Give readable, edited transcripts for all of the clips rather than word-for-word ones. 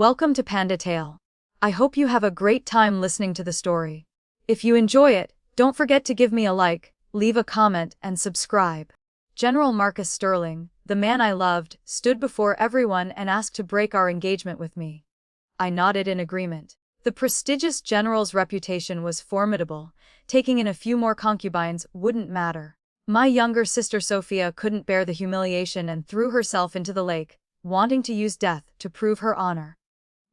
Welcome to Panda Tale. I hope you have a great time listening to the story. If you enjoy it, don't forget to give me a like, leave a comment, and subscribe. General Marcus Sterling, the man I loved, stood before everyone and asked to break our engagement with me. I nodded in agreement. The prestigious general's reputation was formidable. Taking in a few more concubines wouldn't matter. My younger sister Sophia couldn't bear the humiliation and threw herself into the lake, wanting to use death to prove her honor.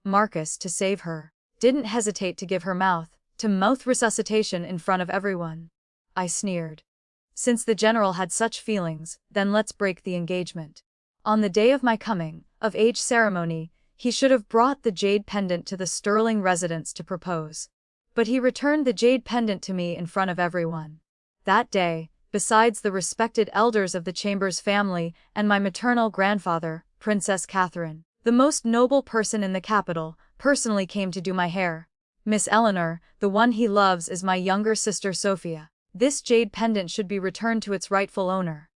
Marcus, to save her, didn't hesitate to give her mouth-to-mouth resuscitation in front of everyone. I sneered. Since the general had such feelings, then let's break the engagement. On the day of my coming-of-age ceremony, he should have brought the jade pendant to the Sterling residence to propose. But he returned the jade pendant to me in front of everyone. That day, besides the respected elders of the Chambers family and my maternal grandfather, Princess Catherine, the most noble person in the capital, personally came to do my hair. Miss Eleanor, the one he loves, is my younger sister Sophia. This jade pendant should be returned to its rightful owner.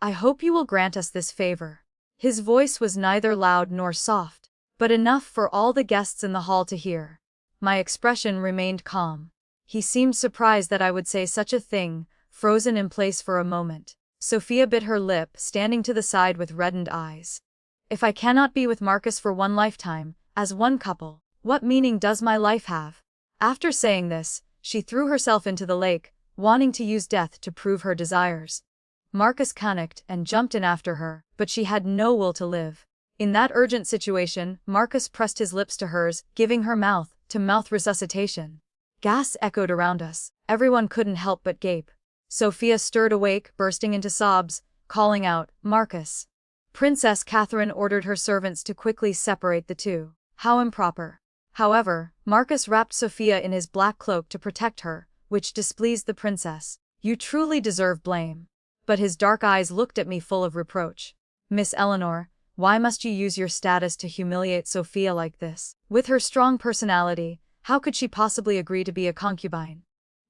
I hope you will grant us this favor. His voice was neither loud nor soft, but enough for all the guests in the hall to hear. My expression remained calm. He seemed surprised that I would say such a thing, frozen in place for a moment. Sophia bit her lip, standing to the side with reddened eyes. If I cannot be with Marcus for one lifetime, as one couple, what meaning does my life have? After saying this, she threw herself into the lake, wanting to use death to prove her desires. Marcus panicked and jumped in after her, but she had no will to live. In that urgent situation, Marcus pressed his lips to hers, giving her mouth-to-mouth resuscitation. Gasps echoed around us. Everyone couldn't help but gape. Sophia stirred awake, bursting into sobs, calling out, "Marcus!" Princess Catherine ordered her servants to quickly separate the two. How improper. However, Marcus wrapped Sophia in his black cloak to protect her, which displeased the princess. "You truly deserve blame." But his dark eyes looked at me full of reproach. "Miss Eleanor, why must you use your status to humiliate Sophia like this? With her strong personality, how could she possibly agree to be a concubine?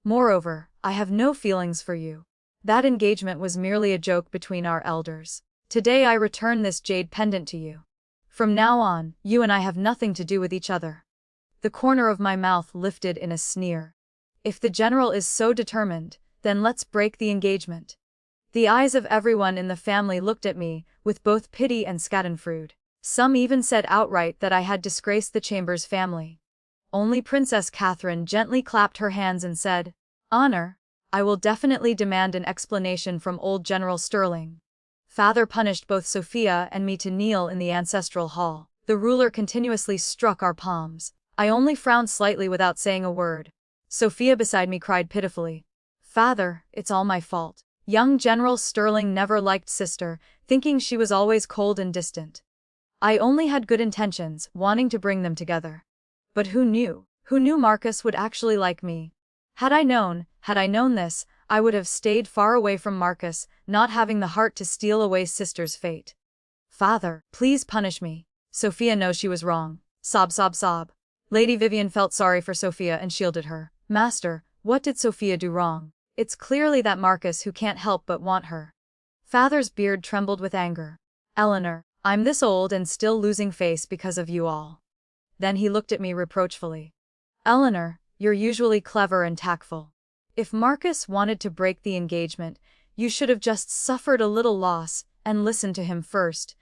Moreover, I have no feelings for you. That engagement was merely a joke between our elders. Today I return this jade pendant to you. From now on, you and I have nothing to do with each other." The corner of my mouth lifted in a sneer. If the general is so determined, then let's break the engagement. The eyes of everyone in the family looked at me, with both pity and schadenfreude. Some even said outright that I had disgraced the Chambers family. Only Princess Catherine gently clapped her hands and said, "Honor, I will definitely demand an explanation from old General Sterling." Father punished both Sophia and me to kneel in the ancestral hall. The ruler continuously struck our palms. I only frowned slightly without saying a word. Sophia beside me cried pitifully, "Father, it's all my fault." Young General Sterling never liked sister, thinking she was always cold and distant. I only had good intentions, wanting to bring them together. But who knew? Who knew Marcus would actually like me? Had I known this, I would have stayed far away from Marcus, not having the heart to steal away sister's fate. "Father, please punish me. Sophia knows she was wrong." Sob, sob, sob. Lady Vivian felt sorry for Sophia and shielded her. "Master, what did Sophia do wrong? It's clearly that Marcus who can't help but want her." Father's beard trembled with anger. "Eleanor, I'm this old and still losing face because of you all." Then he looked at me reproachfully. "Eleanor, you're usually clever and tactful. If Marcus wanted to break the engagement, you should have just suffered a little loss and listened to him first,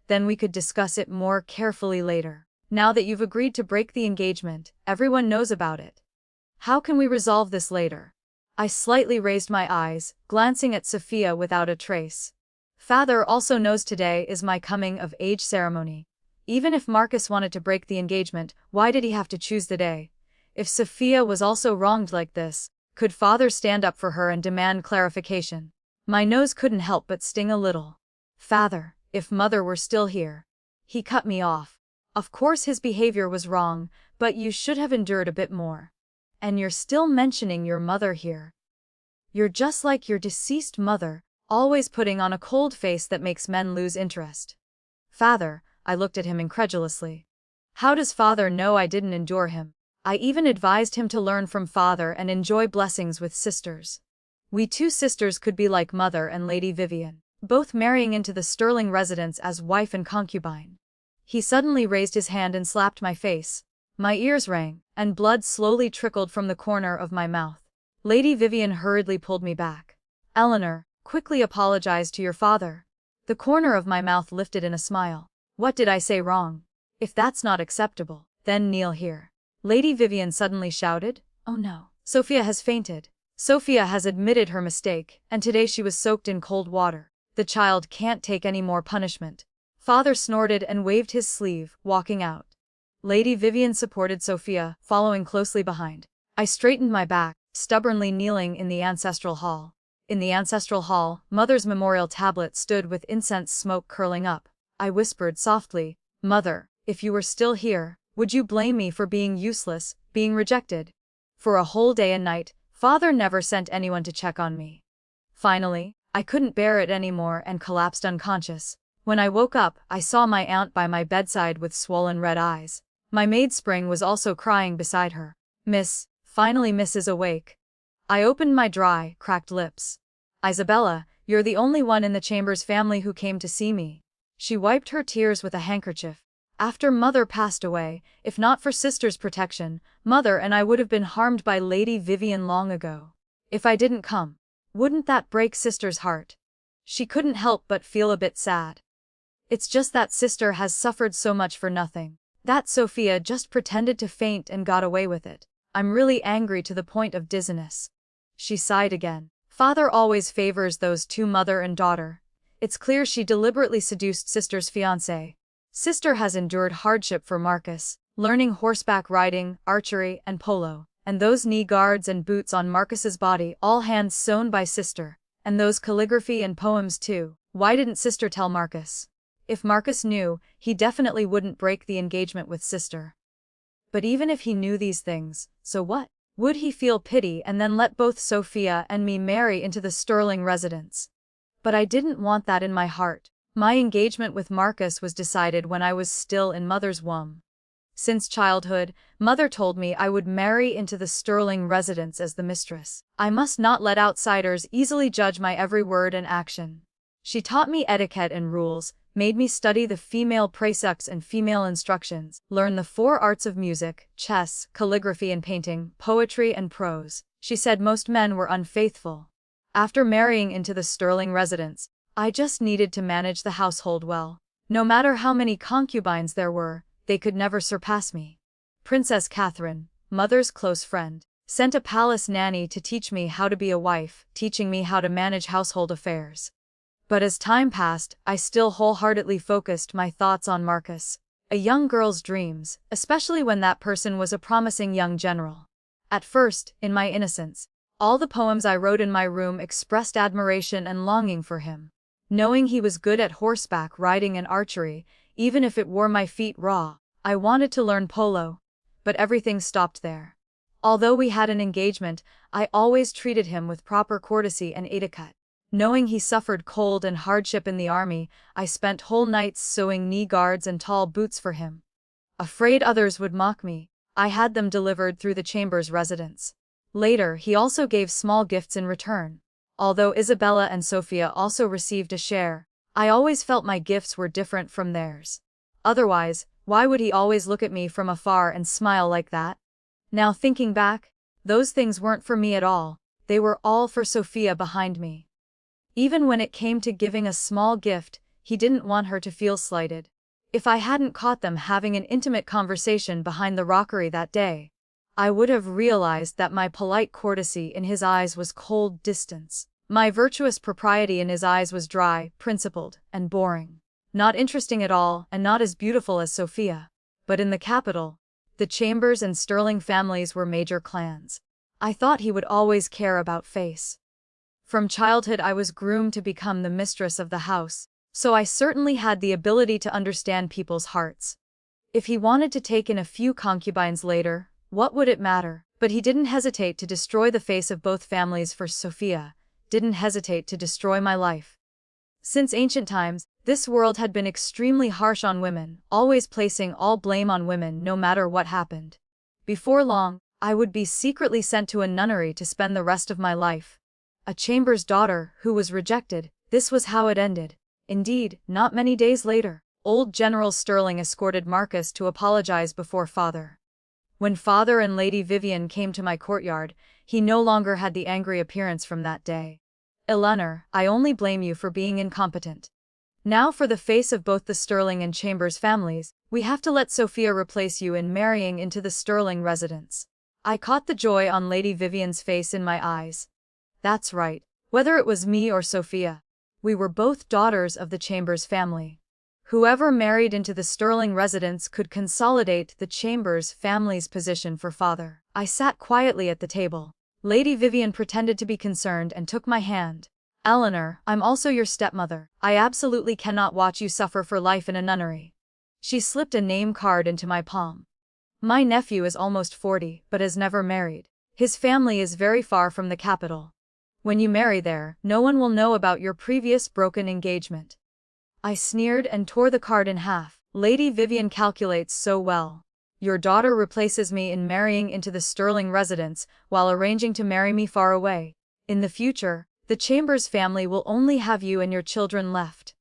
then we could discuss it more carefully later. Now that you've agreed to break the engagement, everyone knows about it. How can we resolve this later?" I slightly raised my eyes, glancing at Sophia without a trace. "Father also knows today is my coming-of-age ceremony. Even if Marcus wanted to break the engagement, why did he have to choose the day? If Sophia was also wronged like this, could father stand up for her and demand clarification?" My nose couldn't help but sting a little. "Father, if mother were still here." He cut me off. "Of course his behavior was wrong, but you should have endured a bit more. And you're still mentioning your mother here. You're just like your deceased mother, always putting on a cold face that makes men lose interest." "Father," I looked at him incredulously. "How does father know I didn't endure him? I even advised him to learn from father and enjoy blessings with sisters. We two sisters could be like mother and Lady Vivian, both marrying into the Sterling residence as wife and concubine." He suddenly raised his hand and slapped my face. My ears rang, and blood slowly trickled from the corner of my mouth. Lady Vivian hurriedly pulled me back. Eleanor, quickly apologize to your father. The corner of my mouth lifted in a smile. What did I say wrong? If that's not acceptable, then kneel here. Lady Vivian suddenly shouted. Oh no. Sophia has fainted. Sophia has admitted her mistake, and today she was soaked in cold water. The child can't take any more punishment. Father snorted and waved his sleeve, walking out. Lady Vivian supported Sophia, following closely behind. I straightened my back, stubbornly kneeling in the ancestral hall. In the ancestral hall, Mother's memorial tablet stood with incense smoke curling up. I whispered softly, Mother, if you were still here, would you blame me for being useless, being rejected? For a whole day and night, Father never sent anyone to check on me. Finally, I couldn't bear it anymore and collapsed unconscious. When I woke up, I saw my aunt by my bedside with swollen red eyes. My maid Spring was also crying beside her. Finally Miss is awake. I opened my dry, cracked lips. Isabella, you're the only one in the Chambers family who came to see me. She wiped her tears with a handkerchief. After Mother passed away, if not for Sister's protection, Mother and I would have been harmed by Lady Vivian long ago. If I didn't come, wouldn't that break Sister's heart? She couldn't help but feel a bit sad. It's just that Sister has suffered so much for nothing. That Sophia just pretended to faint and got away with it. I'm really angry to the point of dizziness. She sighed again. Father always favors those two, mother and daughter. It's clear she deliberately seduced Sister's fiancé. Sister has endured hardship for Marcus, learning horseback riding, archery, and polo, and those knee guards and boots on Marcus's body, all hands sewn by Sister, and those calligraphy and poems too. Why didn't Sister tell Marcus? If Marcus knew, he definitely wouldn't break the engagement with Sister. But even if he knew these things, so what? Would he feel pity and then let both Sophia and me marry into the Sterling residence? But I didn't want that in my heart. My engagement with Marcus was decided when I was still in Mother's womb. Since childhood, Mother told me I would marry into the Sterling residence as the mistress. I must not let outsiders easily judge my every word and action. She taught me etiquette and rules, made me study the female precepts and female instructions, learn the 4 arts of music, chess, calligraphy and painting, poetry and prose. She said most men were unfaithful. After marrying into the Sterling residence, I just needed to manage the household well. No matter how many concubines there were, they could never surpass me. Princess Catherine, Mother's close friend, sent a palace nanny to teach me how to be a wife, teaching me how to manage household affairs. But as time passed, I still wholeheartedly focused my thoughts on Marcus, a young girl's dreams, especially when that person was a promising young general. At first, in my innocence, all the poems I wrote in my room expressed admiration and longing for him. Knowing he was good at horseback riding and archery, even if it wore my feet raw, I wanted to learn polo. But everything stopped there. Although we had an engagement, I always treated him with proper courtesy and etiquette. Knowing he suffered cold and hardship in the army, I spent whole nights sewing knee guards and tall boots for him. Afraid others would mock me, I had them delivered through the Chambers residence. Later, he also gave small gifts in return. Although Isabella and Sophia also received a share, I always felt my gifts were different from theirs. Otherwise, why would he always look at me from afar and smile like that? Now thinking back, those things weren't for me at all, they were all for Sophia behind me. Even when it came to giving a small gift, he didn't want her to feel slighted. If I hadn't caught them having an intimate conversation behind the rockery that day, I would have realized that my polite courtesy in his eyes was cold distance. My virtuous propriety in his eyes was dry, principled, and boring. Not interesting at all, and not as beautiful as Sophia. But in the capital, the Chambers and Sterling families were major clans. I thought he would always care about face. From childhood I was groomed to become the mistress of the house, so I certainly had the ability to understand people's hearts. If he wanted to take in a few concubines later, what would it matter? But he didn't hesitate to destroy the face of both families for Sophia, didn't hesitate to destroy my life. Since ancient times, this world had been extremely harsh on women, always placing all blame on women no matter what happened. Before long, I would be secretly sent to a nunnery to spend the rest of my life. A Chambers daughter who was rejected, this was how it ended. Indeed, not many days later, Old General Sterling escorted Marcus to apologize before father. When father and Lady Vivian came to my courtyard, he no longer had the angry appearance from that day. Eleanor, I only blame you for being incompetent. Now for the face of both the Sterling and Chambers families, we have to let Sophia replace you in marrying into the Sterling residence. I caught the joy on Lady Vivian's face in my eyes. That's right, whether it was me or Sophia. We were both daughters of the Chambers family. Whoever married into the Sterling residence could consolidate the Chambers family's position for father. I sat quietly at the table. Lady Vivian pretended to be concerned and took my hand. Eleanor, I'm also your stepmother. I absolutely cannot watch you suffer for life in a nunnery. She slipped a name card into my palm. My nephew is almost 40, but has never married. His family is very far from the capital. When you marry there, no one will know about your previous broken engagement. I sneered and tore the card in half. Lady Vivian calculates so well. Your daughter replaces me in marrying into the Sterling residence, while arranging to marry me far away. In the future, the Chambers family will only have you and your children left.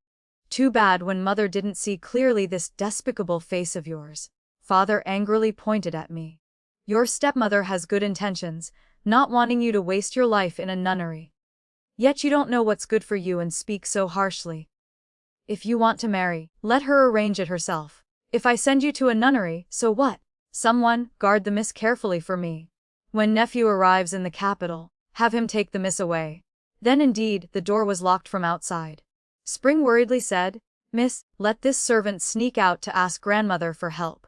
Too bad when mother didn't see clearly this despicable face of yours. Father angrily pointed at me. Your stepmother has good intentions, not wanting you to waste your life in a nunnery. Yet you don't know what's good for you and speak so harshly. If you want to marry, let her arrange it herself. If I send you to a nunnery, so what? Someone, guard the miss carefully for me. When nephew arrives in the capital, have him take the miss away. Then indeed, the door was locked from outside. Spring worriedly said, Miss, let this servant sneak out to ask grandmother for help.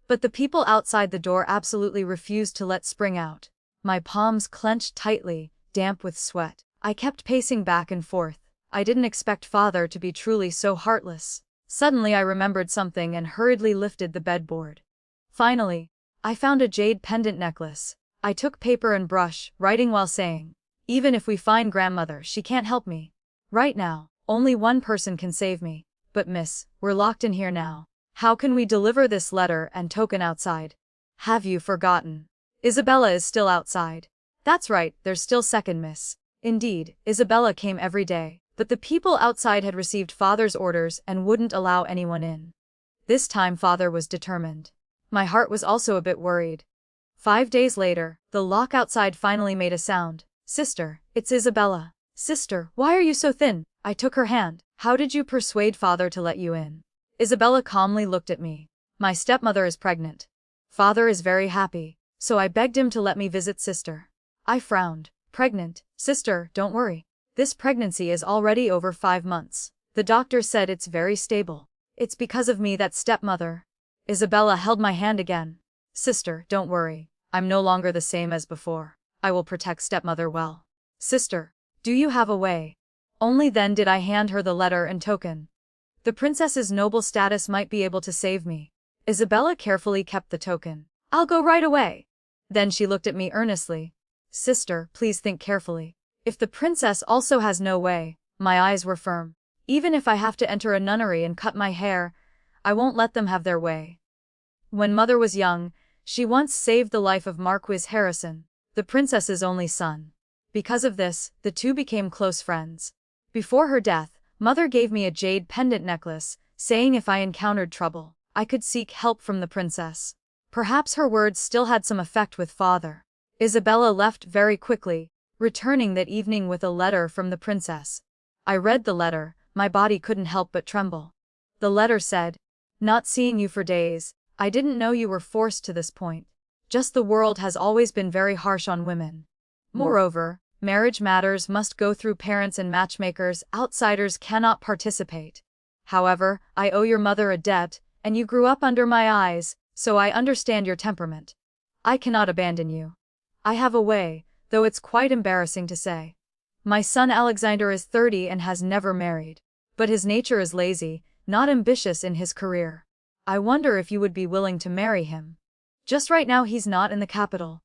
But the people outside the door absolutely refused to let Spring out. My palms clenched tightly, damp with sweat. I kept pacing back and forth. I didn't expect father to be truly so heartless. Suddenly I remembered something and hurriedly lifted the bedboard. Finally, I found a jade pendant necklace. I took paper and brush, writing while saying, even if we find grandmother, she can't help me. Right now, only one person can save me. But miss, we're locked in here now. How can we deliver this letter and token outside? Have you forgotten? Isabella is still outside. That's right, there's still second miss. Indeed, Isabella came every day, but the people outside had received father's orders and wouldn't allow anyone in. This time father was determined. My heart was also a bit worried. 5 days later, the lock outside finally made a sound. Sister, it's Isabella. Sister, why are you so thin? I took her hand. How did you persuade father to let you in? Isabella calmly looked at me. My stepmother is pregnant. Father is very happy, so I begged him to let me visit sister. I frowned. Pregnant? Sister, don't worry. This pregnancy is already over 5 months. The doctor said it's very stable. It's because of me that stepmother. Isabella held my hand again. Sister, don't worry. I'm no longer the same as before. I will protect stepmother well. Sister, do you have a way? Only then did I hand her the letter and token. The princess's noble status might be able to save me. Isabella carefully kept the token. I'll go right away. Then she looked at me earnestly. Sister, please think carefully. If the princess also has no way, my eyes were firm. Even if I have to enter a nunnery and cut my hair, I won't let them have their way. When mother was young, she once saved the life of Marquis Harrison, the princess's only son. Because of this, the two became close friends. Before her death, mother gave me a jade pendant necklace, saying if I encountered trouble, I could seek help from the princess. Perhaps her words still had some effect with father. Isabella left very quickly, returning that evening with a letter from the princess. I read the letter, my body couldn't help but tremble. The letter said, not seeing you for days, I didn't know you were forced to this point. Just the world has always been very harsh on women. Moreover, marriage matters must go through parents and matchmakers, outsiders cannot participate. However, I owe your mother a debt, and you grew up under my eyes, so I understand your temperament. I cannot abandon you. I have a way, though it's quite embarrassing to say. My son Alexander is 30 and has never married. But his nature is lazy, not ambitious in his career. I wonder if you would be willing to marry him. Just right now he's not in the capital.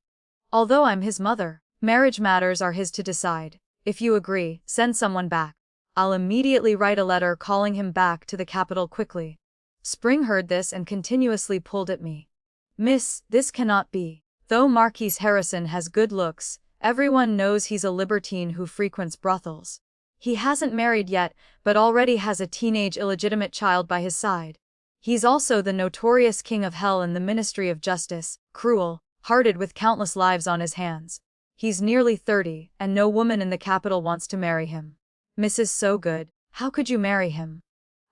Although I'm his mother, marriage matters are his to decide. If you agree, send someone back. I'll immediately write a letter calling him back to the capital quickly. Spring heard this and continuously pulled at me. Miss, this cannot be. Though Marquis Harrison has good looks, everyone knows he's a libertine who frequents brothels. He hasn't married yet, but already has a teenage illegitimate child by his side. He's also the notorious king of hell in the Ministry of Justice, cruel-hearted with countless lives on his hands. He's nearly 30, and no woman in the capital wants to marry him. Mrs. So Good, how could you marry him?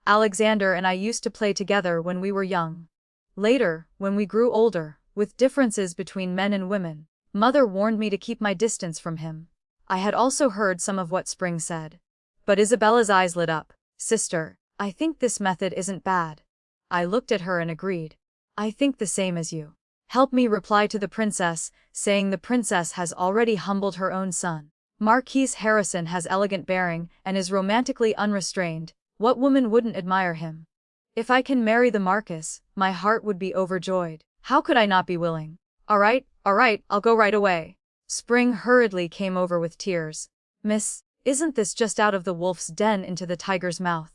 Alexander and I used to play together when we were young. Later, when we grew older, with differences between men and women, Mother warned me to keep my distance from him. I had also heard some of what Spring said. But Isabella's eyes lit up. Sister, I think this method isn't bad. I looked at her and agreed. I think the same as you. Help me reply to the princess, saying the princess has already humbled her own son. Marquis Harrison has elegant bearing and is romantically unrestrained. What woman wouldn't admire him? If I can marry the Marquis, my heart would be overjoyed. How could I not be willing? All right, I'll go right away. Spring hurriedly came over with tears. Miss, isn't this just out of the wolf's den into the tiger's mouth?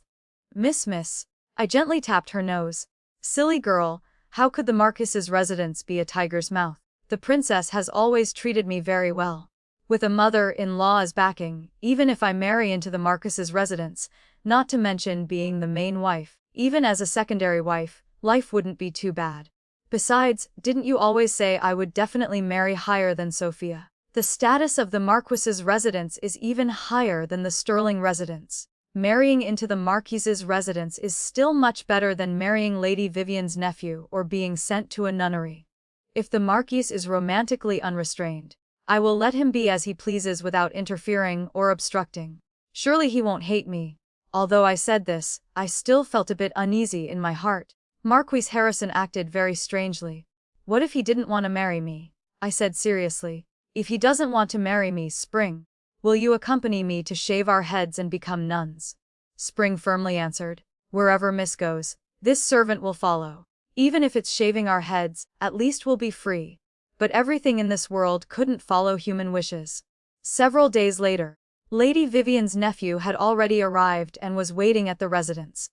Miss. I gently tapped her nose. Silly girl, how could the Marquis's residence be a tiger's mouth? The princess has always treated me very well. With a mother-in-law as backing, even if I marry into the Marquis's residence, not to mention being the main wife, even as a secondary wife, life wouldn't be too bad. Besides, didn't you always say I would definitely marry higher than Sophia? The status of the Marquis's residence is even higher than the Sterling residence. Marrying into the Marquis's residence is still much better than marrying Lady Vivian's nephew or being sent to a nunnery. If the Marquis is romantically unrestrained, I will let him be as he pleases without interfering or obstructing. Surely he won't hate me. Although I said this, I still felt a bit uneasy in my heart. Marquis Harrison acted very strangely. What if he didn't want to marry me? I said seriously. If he doesn't want to marry me, Spring, will you accompany me to shave our heads and become nuns? Spring firmly answered. Wherever Miss goes, this servant will follow. Even if it's shaving our heads, at least we'll be free. But everything in this world couldn't follow human wishes. Several days later, Lady Vivian's nephew had already arrived and was waiting at the residence.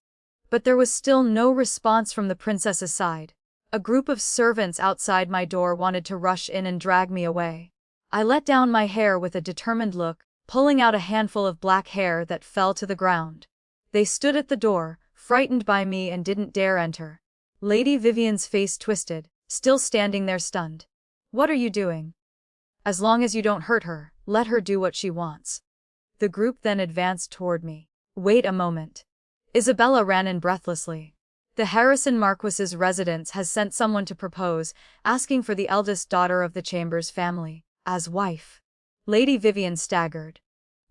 But there was still no response from the princess's side. A group of servants outside my door wanted to rush in and drag me away. I let down my hair with a determined look, pulling out a handful of black hair that fell to the ground. They stood at the door, frightened by me, and didn't dare enter. Lady Vivian's face twisted, still standing there stunned. What are you doing? As long as you don't hurt her, let her do what she wants. The group then advanced toward me. Wait a moment. Isabella ran in breathlessly. The Harrison Marquis's residence has sent someone to propose, asking for the eldest daughter of the Chambers family as wife. Lady Vivian staggered.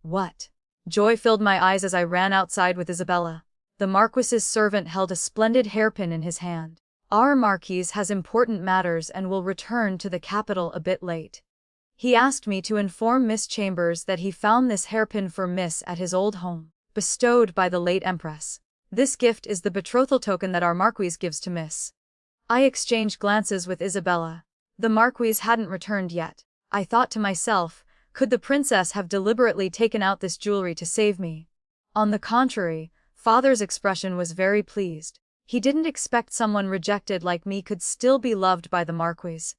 What? Joy filled my eyes as I ran outside with Isabella. The Marquis's servant held a splendid hairpin in his hand. Our Marquis has important matters and will return to the capital a bit late. He asked me to inform Miss Chambers that he found this hairpin for Miss at his old home, bestowed by the late Empress. This gift is the betrothal token that our Marquis gives to Miss. I exchanged glances with Isabella. The Marquis hadn't returned yet. I thought to myself, could the princess have deliberately taken out this jewelry to save me? On the contrary, Father's expression was very pleased. He didn't expect someone rejected like me could still be loved by the Marquis.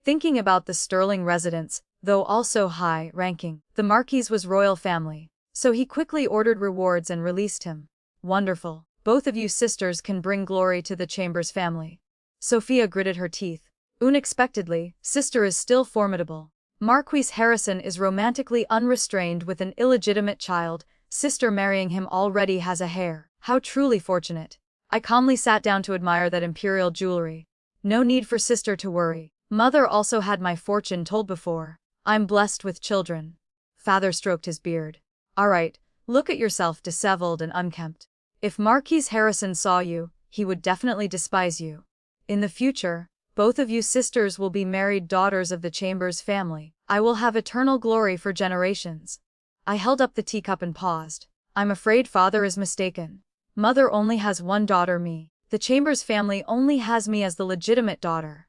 Thinking about the Sterling residence, though also high-ranking, the Marquis was royal family, so he quickly ordered rewards and released him. Wonderful. Both of you sisters can bring glory to the Chambers family. Sophia gritted her teeth. Unexpectedly, sister is still formidable. Marquis Harrison is romantically unrestrained with an illegitimate child. Sister marrying him already has a heir. How truly fortunate. I calmly sat down to admire that imperial jewelry. No need for sister to worry. Mother also had my fortune told before. I'm blessed with children. Father stroked his beard. All right, look at yourself, disheveled and unkempt. If Marquis Harrison saw you, he would definitely despise you. In the future, both of you sisters will be married daughters of the Chambers family. I will have eternal glory for generations. I held up the teacup and paused. I'm afraid Father is mistaken. Mother only has one daughter, me. The Chambers family only has me as the legitimate daughter.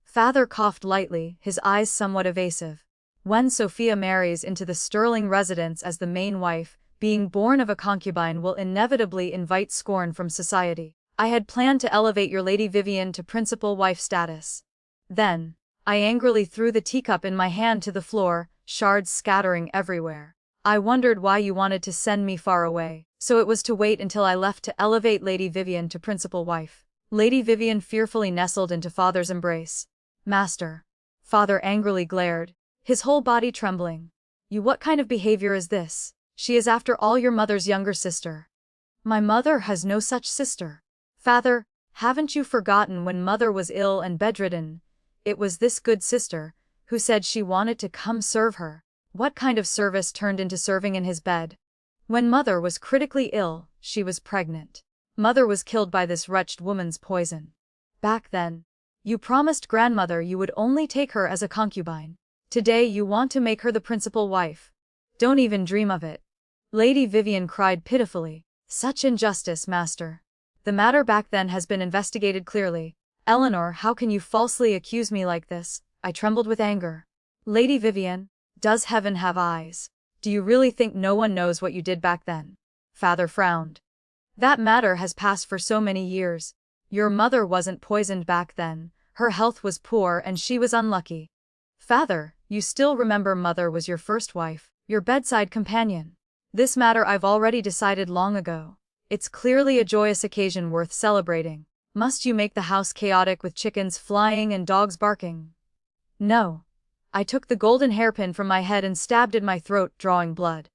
Father coughed lightly, his eyes somewhat evasive. When Sophia marries into the Sterling residence as the main wife, being born of a concubine will inevitably invite scorn from society. I had planned to elevate your Lady Vivian to principal wife status. Then, I angrily threw the teacup in my hand to the floor, shards scattering everywhere. I wondered why you wanted to send me far away, so it was to wait until I left to elevate Lady Vivian to principal wife. Lady Vivian fearfully nestled into father's embrace. Master. Father angrily glared, his whole body trembling. You, what kind of behavior is this? She is after all your mother's younger sister. My mother has no such sister. Father, haven't you forgotten when mother was ill and bedridden? It was this good sister who said she wanted to come serve her. What kind of service turned into serving in his bed? When mother was critically ill, she was pregnant. Mother was killed by this wretched woman's poison. Back then, you promised grandmother you would only take her as a concubine. Today you want to make her the principal wife. Don't even dream of it. Lady Vivian cried pitifully. Such injustice, master. The matter back then has been investigated clearly. Eleanor, how can you falsely accuse me like this? I trembled with anger. Lady Vivian, does heaven have eyes? Do you really think no one knows what you did back then? Father frowned. That matter has passed for so many years. Your mother wasn't poisoned back then. Her health was poor and she was unlucky. Father, you still remember mother was your first wife, your bedside companion. This matter I've already decided long ago. It's clearly a joyous occasion worth celebrating. Must you make the house chaotic with chickens flying and dogs barking? No. I took the golden hairpin from my head and stabbed in my throat, drawing blood.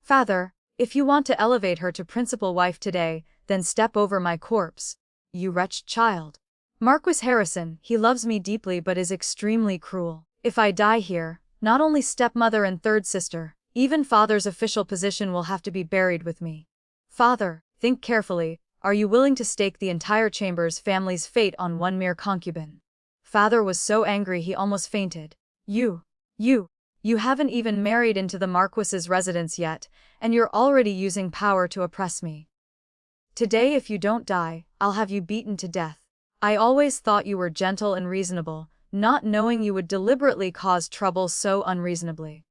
Father, if you want to elevate her to principal wife today, then step over my corpse. You wretched child. Marquis Harrison, he loves me deeply but is extremely cruel. If I die here, not only stepmother and third sister, even father's official position will have to be buried with me. Father, think carefully, are you willing to stake the entire Chambers family's fate on one mere concubine? Father was so angry he almost fainted. You haven't even married into the Marquis's residence yet, and you're already using power to oppress me. Today if you don't die, I'll have you beaten to death. I always thought you were gentle and reasonable, not knowing you would deliberately cause trouble so unreasonably.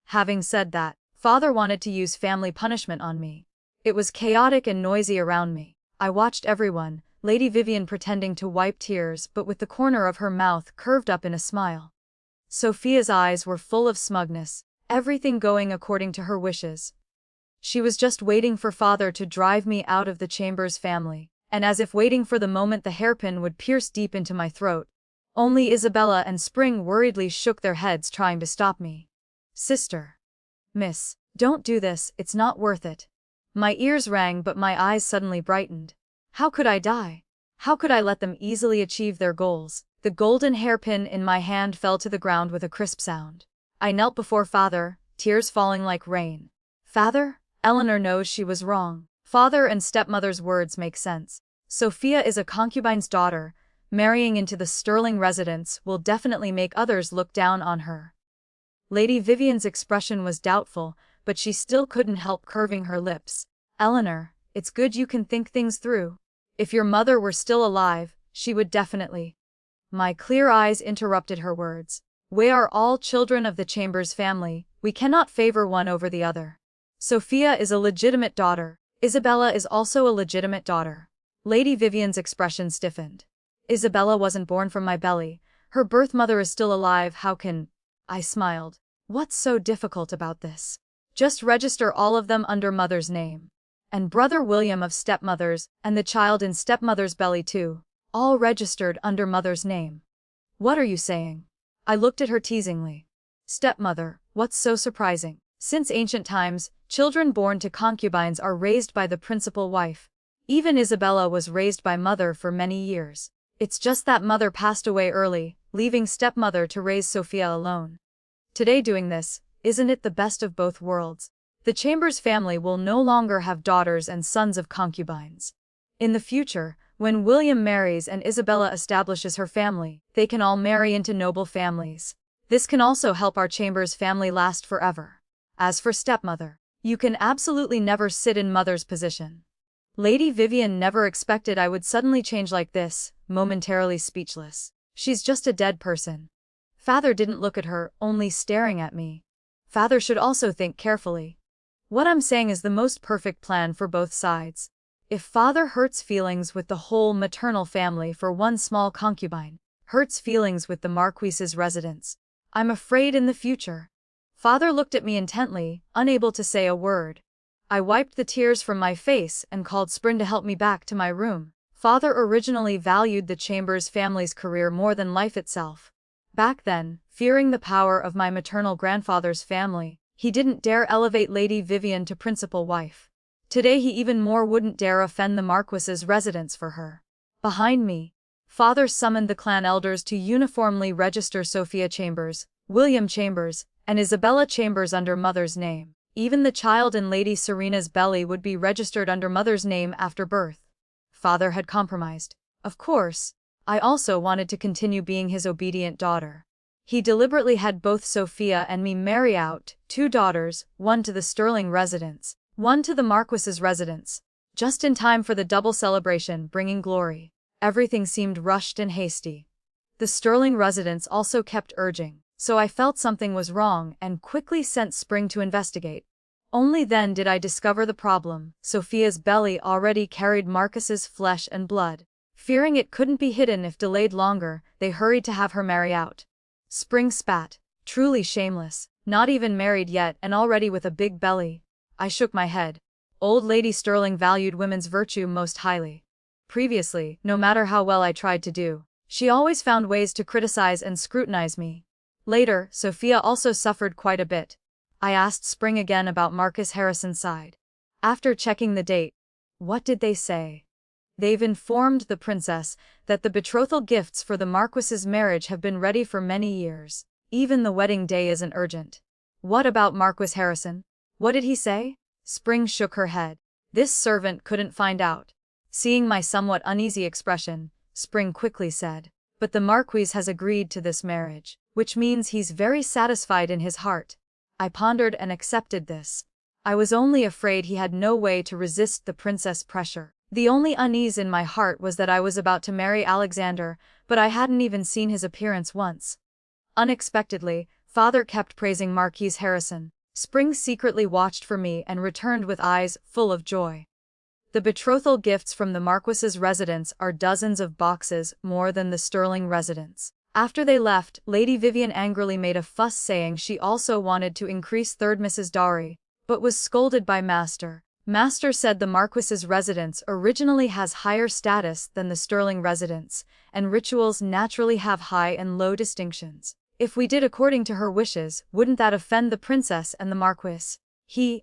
Having said that, father wanted to use family punishment on me. It was chaotic and noisy around me. I watched everyone, Lady Vivian pretending to wipe tears but with the corner of her mouth curved up in a smile. Sophia's eyes were full of smugness, everything going according to her wishes. She was just waiting for father to drive me out of the Chambers family, and as if waiting for the moment the hairpin would pierce deep into my throat. Only Isabella and Spring worriedly shook their heads trying to stop me. Sister. Miss, don't do this, it's not worth it. My ears rang but my eyes suddenly brightened. How could I die? How could I let them easily achieve their goals? The golden hairpin in my hand fell to the ground with a crisp sound. I knelt before father, tears falling like rain. Father? Eleanor knows she was wrong. Father and stepmother's words make sense. Sophia is a concubine's daughter. Marrying into the Sterling residence will definitely make others look down on her. Lady Vivian's expression was doubtful, but she still couldn't help curving her lips. Eleanor, it's good you can think things through. If your mother were still alive, she would definitely. My clear eyes interrupted her words. We are all children of the Chambers family, we cannot favor one over the other. Sophia is a legitimate daughter. Isabella is also a legitimate daughter. Lady Vivian's expression stiffened. Isabella wasn't born from my belly. Her birth mother is still alive, how can... I smiled. What's so difficult about this? Just register all of them under mother's name. And brother William of stepmother's, and the child in stepmother's belly too. All registered under mother's name. What are you saying? I looked at her teasingly. Stepmother, what's so surprising? Since ancient times, children born to concubines are raised by the principal wife. Even Isabella was raised by mother for many years. It's just that mother passed away early, leaving stepmother to raise Sophia alone. Today doing this, isn't it the best of both worlds? The Chambers family will no longer have daughters and sons of concubines. In the future, when William marries and Isabella establishes her family, they can all marry into noble families. This can also help our Chambers family last forever. As for stepmother, you can absolutely never sit in mother's position. Lady Vivian never expected I would suddenly change like this, momentarily speechless. She's just a dead person. Father didn't look at her, only staring at me. Father should also think carefully. What I'm saying is the most perfect plan for both sides. If father hurts feelings with the whole maternal family for one small concubine, hurts feelings with the Marquis's residence, I'm afraid in the future, Father looked at me intently, unable to say a word. I wiped the tears from my face and called Spring to help me back to my room. Father originally valued the Chambers family's career more than life itself. Back then, fearing the power of my maternal grandfather's family, he didn't dare elevate Lady Vivian to principal wife. Today he even more wouldn't dare offend the Marquis's residence for her. Behind me, Father summoned the clan elders to uniformly register Sophia Chambers, William Chambers, and Isabella Chambers under mother's name. Even the child in Lady Serena's belly would be registered under mother's name after birth. Father had compromised. Of course, I also wanted to continue being his obedient daughter. He deliberately had both Sophia and me marry out, 2 daughters, one to the Sterling residence, one to the Marquis's residence, just in time for the double celebration bringing glory. Everything seemed rushed and hasty. The Sterling residence also kept urging, so I felt something was wrong and quickly sent Spring to investigate. Only then did I discover the problem. Sophia's belly already carried Marcus's flesh and blood. Fearing it couldn't be hidden if delayed longer, they hurried to have her marry out. Spring spat. Truly shameless. Not even married yet and already with a big belly. I shook my head. Old Lady Sterling valued women's virtue most highly. Previously, no matter how well I tried to do, she always found ways to criticize and scrutinize me. Later, Sophia also suffered quite a bit. I asked Spring again about Marcus Harrison's side. After checking the date, what did they say? They've informed the princess that the betrothal gifts for the Marquis's marriage have been ready for many years. Even the wedding day isn't urgent. What about Marquis Harrison? What did he say? Spring shook her head. This servant couldn't find out. Seeing my somewhat uneasy expression, Spring quickly said, but the Marquis has agreed to this marriage, which means he's very satisfied in his heart. I pondered and accepted this. I was only afraid he had no way to resist the princess' pressure. The only unease in my heart was that I was about to marry Alexander, but I hadn't even seen his appearance once. Unexpectedly, Father kept praising Marquis Harrison. Spring secretly watched for me and returned with eyes full of joy. The betrothal gifts from the Marquis's residence are dozens of boxes more than the Sterling residence. After they left, Lady Vivian angrily made a fuss saying she also wanted to increase 3rd Mrs. dowry, but was scolded by Master. Master said the Marquis's residence originally has higher status than the Sterling residence, and rituals naturally have high and low distinctions. If we did according to her wishes, wouldn't that offend the princess and the Marquis?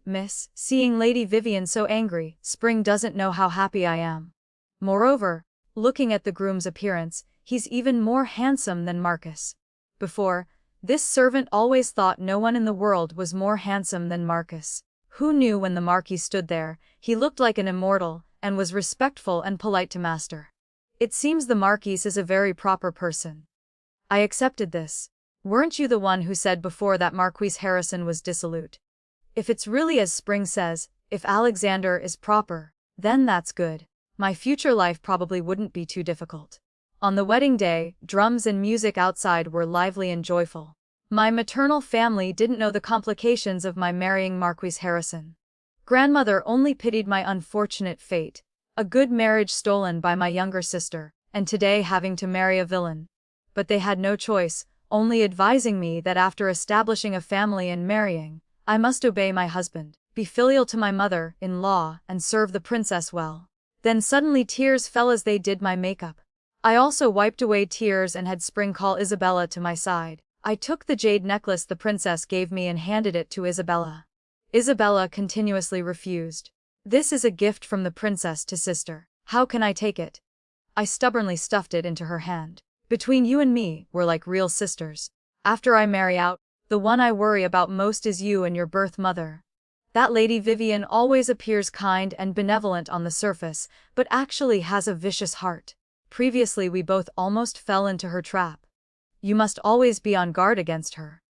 Miss, seeing Lady Vivian so angry, Spring doesn't know how happy I am. Moreover, looking at the groom's appearance, he's even more handsome than Marcus. Before, this servant always thought no one in the world was more handsome than Marcus. Who knew when the Marquis stood there, he looked like an immortal, and was respectful and polite to Master. It seems the Marquis is a very proper person. I accepted this. Weren't you the one who said before that Marquis Harrison was dissolute? If it's really as Spring says, if Alexander is proper, then that's good. My future life probably wouldn't be too difficult. On the wedding day, drums and music outside were lively and joyful. My maternal family didn't know the complications of my marrying Marquis Harrison. Grandmother only pitied my unfortunate fate, a good marriage stolen by my younger sister, and today having to marry a villain. But they had no choice, only advising me that after establishing a family and marrying, I must obey my husband, be filial to my mother-in-law, and serve the princess well. Then suddenly tears fell as they did my makeup. I also wiped away tears and had Spring call Isabella to my side. I took the jade necklace the princess gave me and handed it to Isabella. Isabella continuously refused. This is a gift from the princess to sister. How can I take it? I stubbornly stuffed it into her hand. Between you and me, we're like real sisters. After I marry out, the one I worry about most is you and your birth mother. That Lady Vivian always appears kind and benevolent on the surface, but actually has a vicious heart. Previously we both almost fell into her trap. You must always be on guard against her.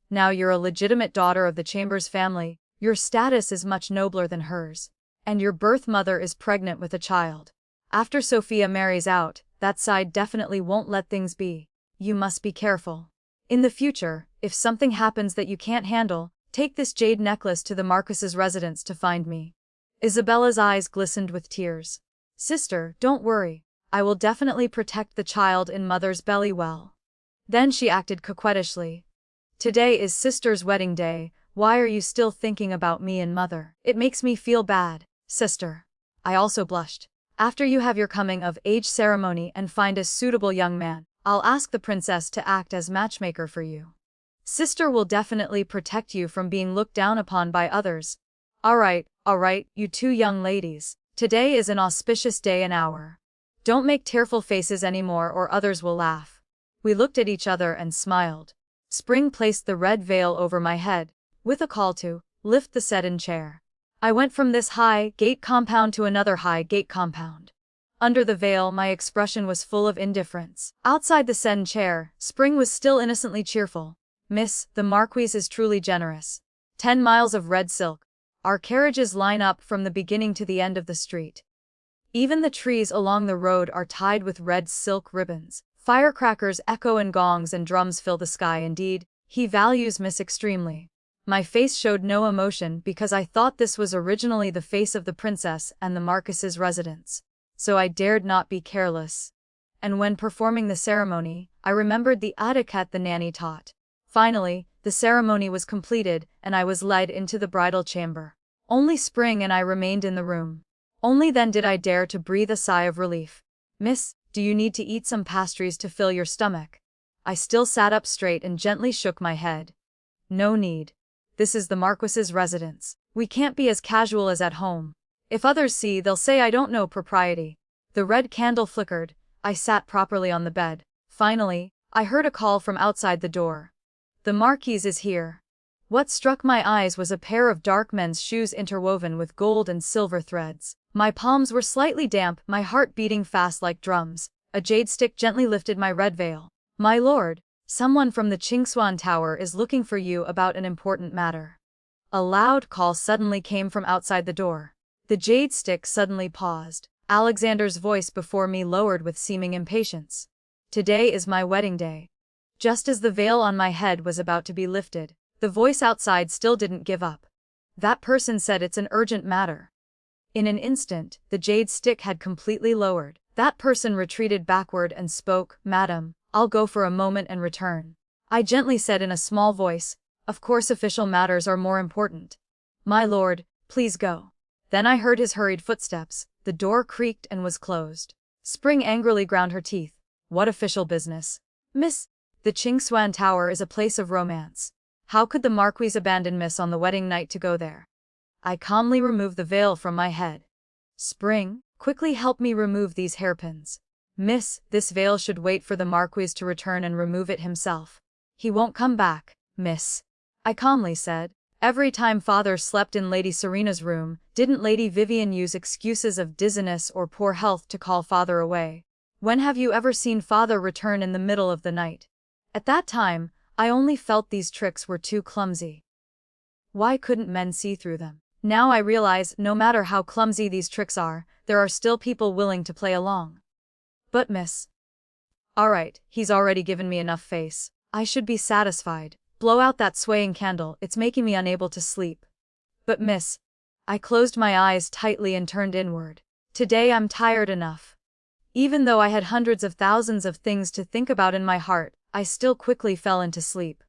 Now you're a legitimate daughter of the Chambers family, your status is much nobler than hers. And your birth mother is pregnant with a child. After Sophia marries out, that side definitely won't let things be. You must be careful. In the future, if something happens that you can't handle, take this jade necklace to the Marquis's residence to find me. Isabella's eyes glistened with tears. Sister, don't worry. I will definitely protect the child in mother's belly well. Then she acted coquettishly. Today is sister's wedding day. Why are you still thinking about me and mother? It makes me feel bad, sister. I also blushed. After you have your coming-of-age ceremony and find a suitable young man, I'll ask the princess to act as matchmaker for you. Sister will definitely protect you from being looked down upon by others. All right, you two young ladies. Today is an auspicious day and hour. Don't make tearful faces anymore or others will laugh. We looked at each other and smiled. Spring placed the red veil over my head, with a call to lift the sedan chair. I went from this high gate compound to another high gate compound. Under the veil, my expression was full of indifference. Outside the sedan chair, Spring was still innocently cheerful. Miss, the Marquise is truly generous. 10 miles of red silk. Our carriages line up from the beginning to the end of the street. Even the trees along the road are tied with red silk ribbons. Firecrackers echo and gongs and drums fill the sky. Indeed, he values Miss extremely. My face showed no emotion because I thought this was originally the face of the princess and the Marquis's residence. So I dared not be careless. And when performing the ceremony, I remembered the etiquette the nanny taught. Finally, the ceremony was completed and I was led into the bridal chamber. Only Spring and I remained in the room. Only then did I dare to breathe a sigh of relief. Miss, do you need to eat some pastries to fill your stomach? I still sat up straight and gently shook my head. No need. This is the Marquis's residence. We can't be as casual as at home. If others see, they'll say I don't know propriety. The red candle flickered. I sat properly on the bed. Finally, I heard a call from outside the door. The Marquise is here. What struck my eyes was a pair of dark men's shoes interwoven with gold and silver threads. My palms were slightly damp, my heart beating fast like drums. A jade stick gently lifted my red veil. My lord, someone from the Chingswan Tower is looking for you about an important matter. A loud call suddenly came from outside the door. The jade stick suddenly paused. Alexander's voice before me lowered with seeming impatience. Today is my wedding day. Just as the veil on my head was about to be lifted, the voice outside still didn't give up. That person said it's an urgent matter. In an instant, the jade stick had completely lowered. That person retreated backward and spoke, "Madam, I'll go for a moment and return." I gently said in a small voice, "Of course official matters are more important. My lord, please go." Then I heard his hurried footsteps, the door creaked and was closed. Spring angrily ground her teeth. What official business? Miss, the Chingswan Tower is a place of romance. How could the Marquise abandon Miss on the wedding night to go there? I calmly removed the veil from my head. Spring, quickly help me remove these hairpins. Miss, this veil should wait for the Marquise to return and remove it himself. He won't come back, miss. I calmly said. Every time father slept in Lady Serena's room, didn't Lady Vivian use excuses of dizziness or poor health to call father away? When have you ever seen father return in the middle of the night? At that time, I only felt these tricks were too clumsy. Why couldn't men see through them? Now I realize, no matter how clumsy these tricks are, there are still people willing to play along. But miss. Alright, he's already given me enough face. I should be satisfied. Blow out that swaying candle, it's making me unable to sleep. But miss. I closed my eyes tightly and turned inward. Today I'm tired enough. Even though I had hundreds of thousands of things to think about in my heart, I still quickly fell into sleep.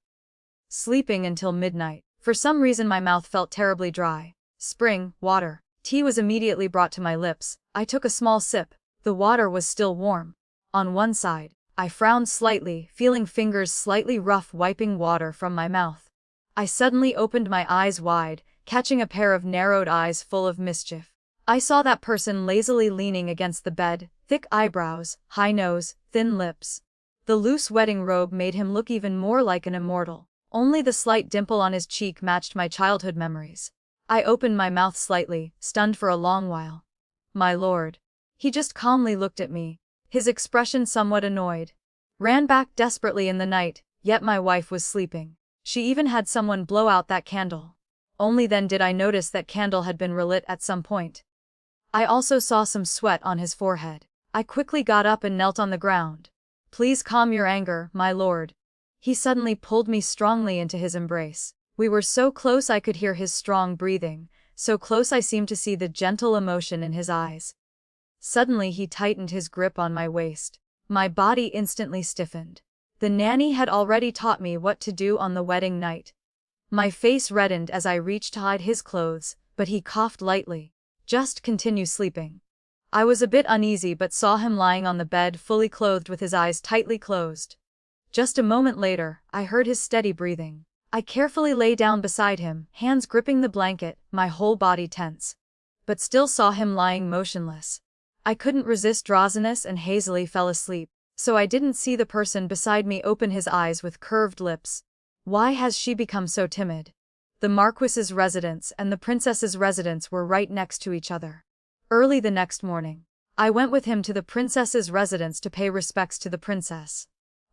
Sleeping until midnight. For some reason my mouth felt terribly dry. Spring, water. Tea was immediately brought to my lips. I took a small sip. The water was still warm. On one side, I frowned slightly, feeling fingers slightly rough wiping water from my mouth. I suddenly opened my eyes wide, catching a pair of narrowed eyes full of mischief. I saw that person lazily leaning against the bed, thick eyebrows, high nose, thin lips. The loose wedding robe made him look even more like an immortal. Only the slight dimple on his cheek matched my childhood memories. I opened my mouth slightly, stunned for a long while. My lord. He just calmly looked at me, his expression somewhat annoyed. Ran back desperately in the night, yet my wife was sleeping. She even had someone blow out that candle. Only then did I notice that candle had been relit at some point. I also saw some sweat on his forehead. I quickly got up and knelt on the ground. Please calm your anger, my lord. He suddenly pulled me strongly into his embrace. We were so close I could hear his strong breathing, so close I seemed to see the gentle emotion in his eyes. Suddenly he tightened his grip on my waist. My body instantly stiffened. The nanny had already taught me what to do on the wedding night. My face reddened as I reached to hide his clothes, but he coughed lightly. Just continue sleeping. I was a bit uneasy but saw him lying on the bed fully clothed with his eyes tightly closed. Just a moment later, I heard his steady breathing. I carefully lay down beside him, hands gripping the blanket, my whole body tense. But still saw him lying motionless. I couldn't resist drowsiness and hazily fell asleep, so I didn't see the person beside me open his eyes with curved lips. Why has she become so timid? The Marquis's residence and the princess's residence were right next to each other. Early the next morning, I went with him to the princess's residence to pay respects to the princess.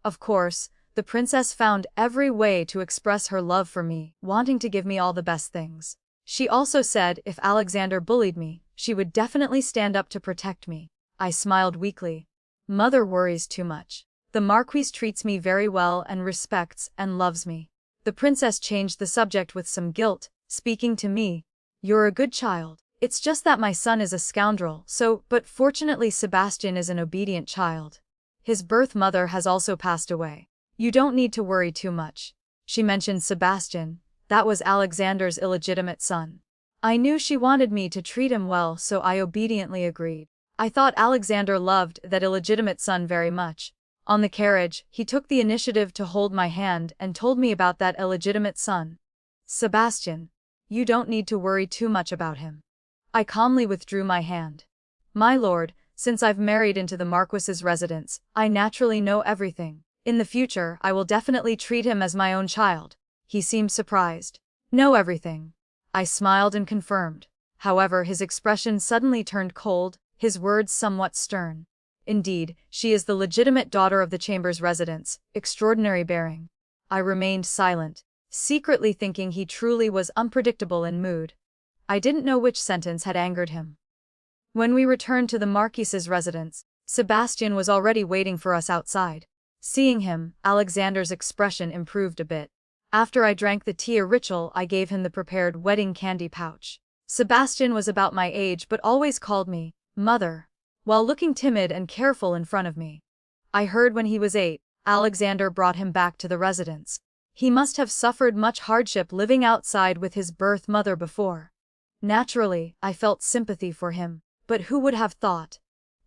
Of course, the princess found every way to express her love for me, wanting to give me all the best things. She also said if Alexander bullied me, she would definitely stand up to protect me. I smiled weakly. Mother worries too much. The Marquis treats me very well and respects and loves me. The princess changed the subject with some guilt, speaking to me. You're a good child. It's just that my son is a scoundrel, but fortunately Sebastian is an obedient child. His birth mother has also passed away. You don't need to worry too much. She mentioned Sebastian. That was Alexander's illegitimate son. I knew she wanted me to treat him well, so I obediently agreed. I thought Alexander loved that illegitimate son very much. On the carriage, he took the initiative to hold my hand and told me about that illegitimate son. Sebastian, you don't need to worry too much about him. I calmly withdrew my hand. My lord, since I've married into the Marquis's residence, I naturally know everything. In the future, I will definitely treat him as my own child. He seemed surprised. Know everything. I smiled and confirmed. However, his expression suddenly turned cold, his words somewhat stern. Indeed, she is the legitimate daughter of the chamber's residence, extraordinary bearing. I remained silent, secretly thinking he truly was unpredictable in mood. I didn't know which sentence had angered him. When we returned to the Marquis's residence, Sebastian was already waiting for us outside. Seeing him, Alexander's expression improved a bit. After I drank the tea ritual, I gave him the prepared wedding candy pouch. Sebastian was about my age but always called me mother, while looking timid and careful in front of me. I heard when he was 8, Alexander brought him back to the residence. He must have suffered much hardship living outside with his birth mother before. Naturally, I felt sympathy for him, but who would have thought?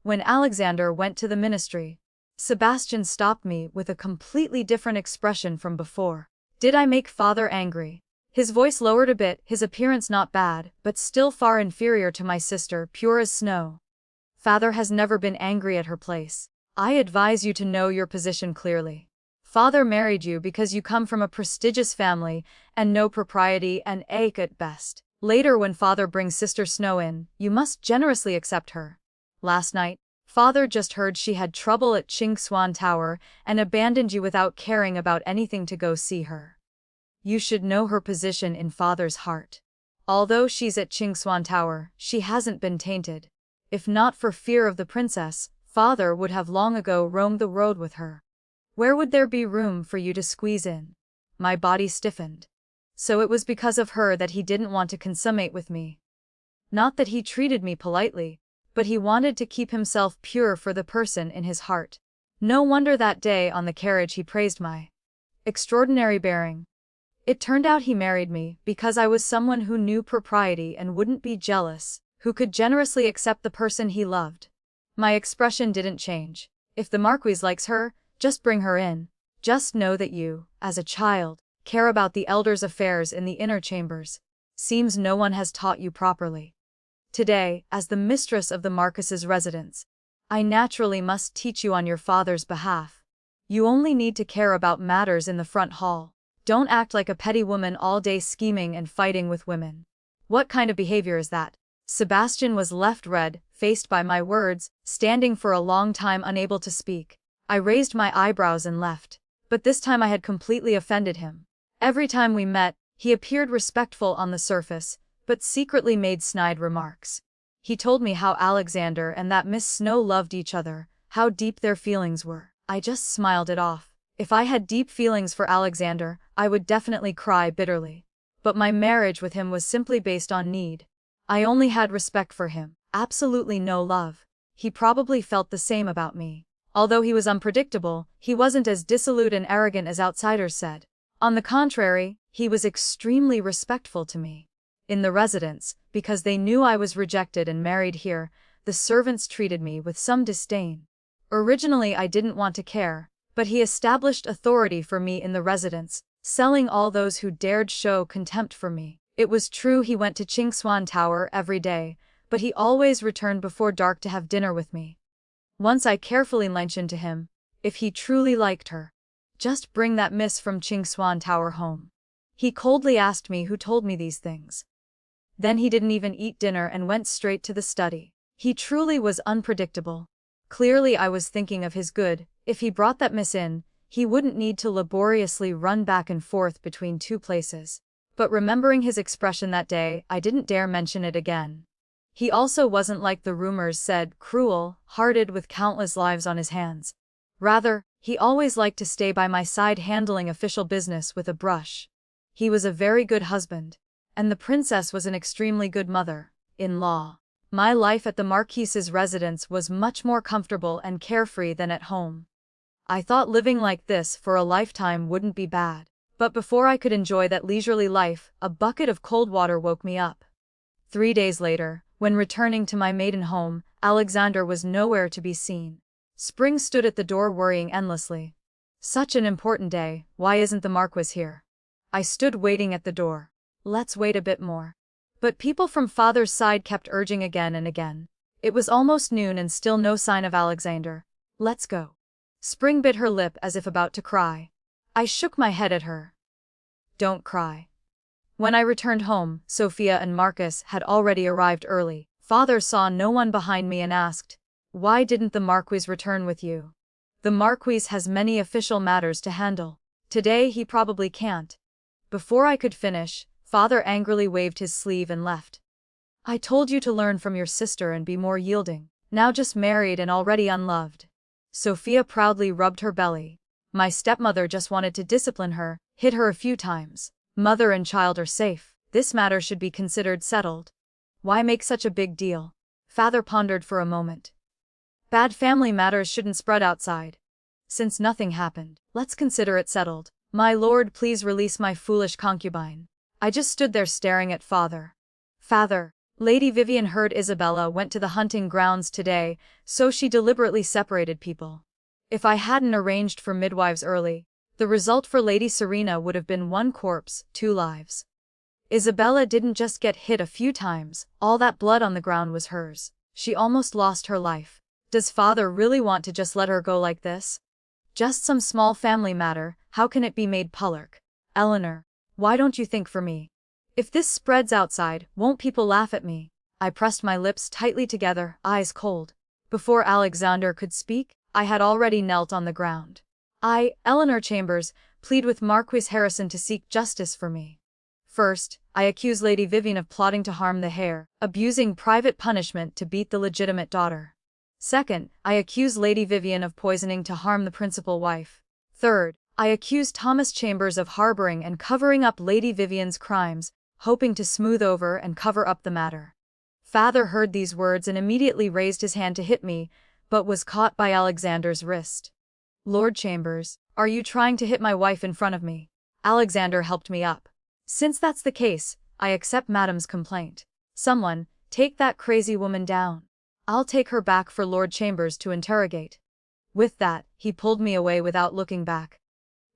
When Alexander went to the ministry, Sebastian stopped me with a completely different expression from before. Did I make father angry? His voice lowered a bit, his appearance not bad, but still far inferior to my sister, pure as snow. Father has never been angry at her place. I advise you to know your position clearly. Father married you because you come from a prestigious family and know propriety and ache at best. Later when father brings sister Snow in, you must generously accept her. Last night, father just heard she had trouble at Swan Tower and abandoned you without caring about anything to go see her. You should know her position in father's heart. Although she's at Swan Tower, she hasn't been tainted. If not for fear of the princess, father would have long ago roamed the road with her. Where would there be room for you to squeeze in? My body stiffened. So it was because of her that he didn't want to consummate with me. Not that he treated me politely, but he wanted to keep himself pure for the person in his heart. No wonder that day on the carriage he praised my extraordinary bearing. It turned out he married me because I was someone who knew propriety and wouldn't be jealous, who could generously accept the person he loved. My expression didn't change. If the Marquis likes her, just bring her in. Just know that you, as a child, care about the elders' affairs in the inner chambers. Seems no one has taught you properly. Today, as the mistress of the Marquis's residence, I naturally must teach you on your father's behalf. You only need to care about matters in the front hall. Don't act like a petty woman all day scheming and fighting with women. What kind of behavior is that? Sebastian was left red-faced by my words, standing for a long time unable to speak. I raised my eyebrows and left, but this time I had completely offended him. Every time we met, he appeared respectful on the surface, but secretly made snide remarks. He told me how Alexander and that Miss Snow loved each other, how deep their feelings were. I just smiled it off. If I had deep feelings for Alexander, I would definitely cry bitterly. But my marriage with him was simply based on need. I only had respect for him, absolutely no love. He probably felt the same about me. Although he was unpredictable, he wasn't as dissolute and arrogant as outsiders said. On the contrary, he was extremely respectful to me. In the residence, because they knew I was rejected and married here, the servants treated me with some disdain. Originally I didn't want to care, but he established authority for me in the residence, selling all those who dared show contempt for me. It was true he went to Chingswan Tower every day, but he always returned before dark to have dinner with me. Once I carefully mentioned to him, if he truly liked her, just bring that miss from Chingswan Tower home. He coldly asked me who told me these things. Then he didn't even eat dinner and went straight to the study. He truly was unpredictable. Clearly I was thinking of his good. If he brought that miss in, he wouldn't need to laboriously run back and forth between two places. But remembering his expression that day, I didn't dare mention it again. He also wasn't like the rumors said, cruel-hearted with countless lives on his hands. Rather, he always liked to stay by my side handling official business with a brush. He was a very good husband, and the princess was an extremely good mother-in-law. My life at the Marquise's residence was much more comfortable and carefree than at home. I thought living like this for a lifetime wouldn't be bad. But before I could enjoy that leisurely life, a bucket of cold water woke me up. 3 days later, when returning to my maiden home, Alexander was nowhere to be seen. Spring stood at the door worrying endlessly. Such an important day, why isn't the Marquis here? I stood waiting at the door. Let's wait a bit more. But people from father's side kept urging again and again. It was almost noon and still no sign of Alexander. Let's go. Spring bit her lip as if about to cry. I shook my head at her. Don't cry. When I returned home, Sophia and Marcus had already arrived early. Father saw no one behind me and asked, "Why didn't the Marquis return with you?" "The Marquis has many official matters to handle. Today he probably can't." Before I could finish, Father angrily waved his sleeve and left. "I told you to learn from your sister and be more yielding. Now just married and already unloved." Sophia proudly rubbed her belly. "My stepmother just wanted to discipline her, hit her a few times. Mother and child are safe. This matter should be considered settled." "Why make such a big deal?" Father pondered for a moment. "Bad family matters shouldn't spread outside. Since nothing happened, let's consider it settled. My lord, please release my foolish concubine." I just stood there staring at Father. "Father, Lady Vivian heard Isabella went to the hunting grounds today, so she deliberately separated people. If I hadn't arranged for midwives early, the result for Lady Serena would have been 1 corpse, 2 lives. Isabella didn't just get hit a few times, all that blood on the ground was hers. She almost lost her life. Does Father really want to just let her go like this? Just some small family matter, how can it be made public? Eleanor, why don't you think for me? If this spreads outside, won't people laugh at me?" I pressed my lips tightly together, eyes cold. Before Alexander could speak, I had already knelt on the ground. "I, Eleanor Chambers, plead with Marquis Harrison to seek justice for me. First, I accuse Lady Vivian of plotting to harm the heir, abusing private punishment to beat the legitimate daughter. Second, I accuse Lady Vivian of poisoning to harm the principal wife. Third, I accuse Thomas Chambers of harboring and covering up Lady Vivian's crimes, hoping to smooth over and cover up the matter." Father heard these words and immediately raised his hand to hit me, but was caught by Alexander's wrist. "Lord Chambers, are you trying to hit my wife in front of me?" Alexander helped me up. "Since that's the case, I accept Madam's complaint. Someone, take that crazy woman down. I'll take her back for Lord Chambers to interrogate." With that, he pulled me away without looking back.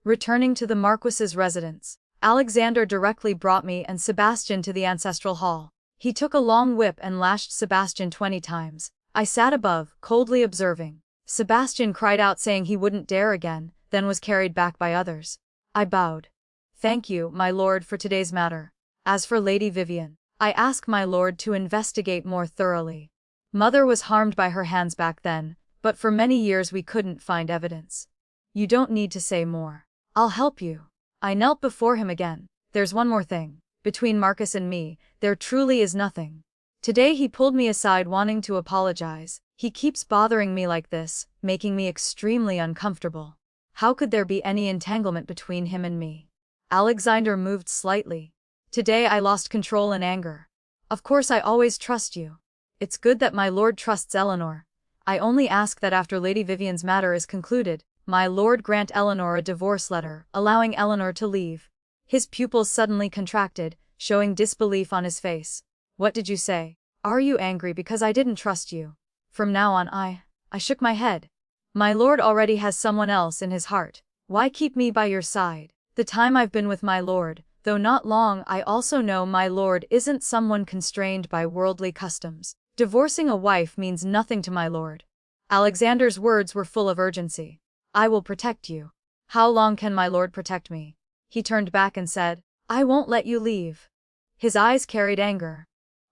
Returning to the Marquis's residence, Alexander directly brought me and Sebastian to the ancestral hall. He took a long whip and lashed Sebastian 20 times. I sat above, coldly observing. Sebastian cried out saying he wouldn't dare again, then was carried back by others. I bowed. "Thank you, my lord, for today's matter. As for Lady Vivian, I ask my lord to investigate more thoroughly. Mother was harmed by her hands back then, but for many years we couldn't find evidence. You don't need to say more. I'll help you." I knelt before him again. "There's one more thing. Between Marcus and me, there truly is nothing. Today he pulled me aside wanting to apologize. He keeps bothering me like this, making me extremely uncomfortable. How could there be any entanglement between him and me?" Alexander moved slightly. "Today I lost control in anger. Of course I always trust you. It's good that my lord trusts Eleanor. I only ask that after Lady Vivian's matter is concluded, my lord grant Eleanor a divorce letter, allowing Eleanor to leave. His pupils suddenly contracted, showing disbelief on his face. What did you say? Are you angry because I didn't trust you? From now on I shook my head. My lord already has someone else in his heart. Why keep me by your side? The time I've been with my lord, though not long, I also know my lord isn't someone constrained by worldly customs. Divorcing a wife means nothing to my lord. Alexander's words were full of urgency. I will protect you. How long can my lord protect me? He turned back and said, I won't let you leave. His eyes carried anger.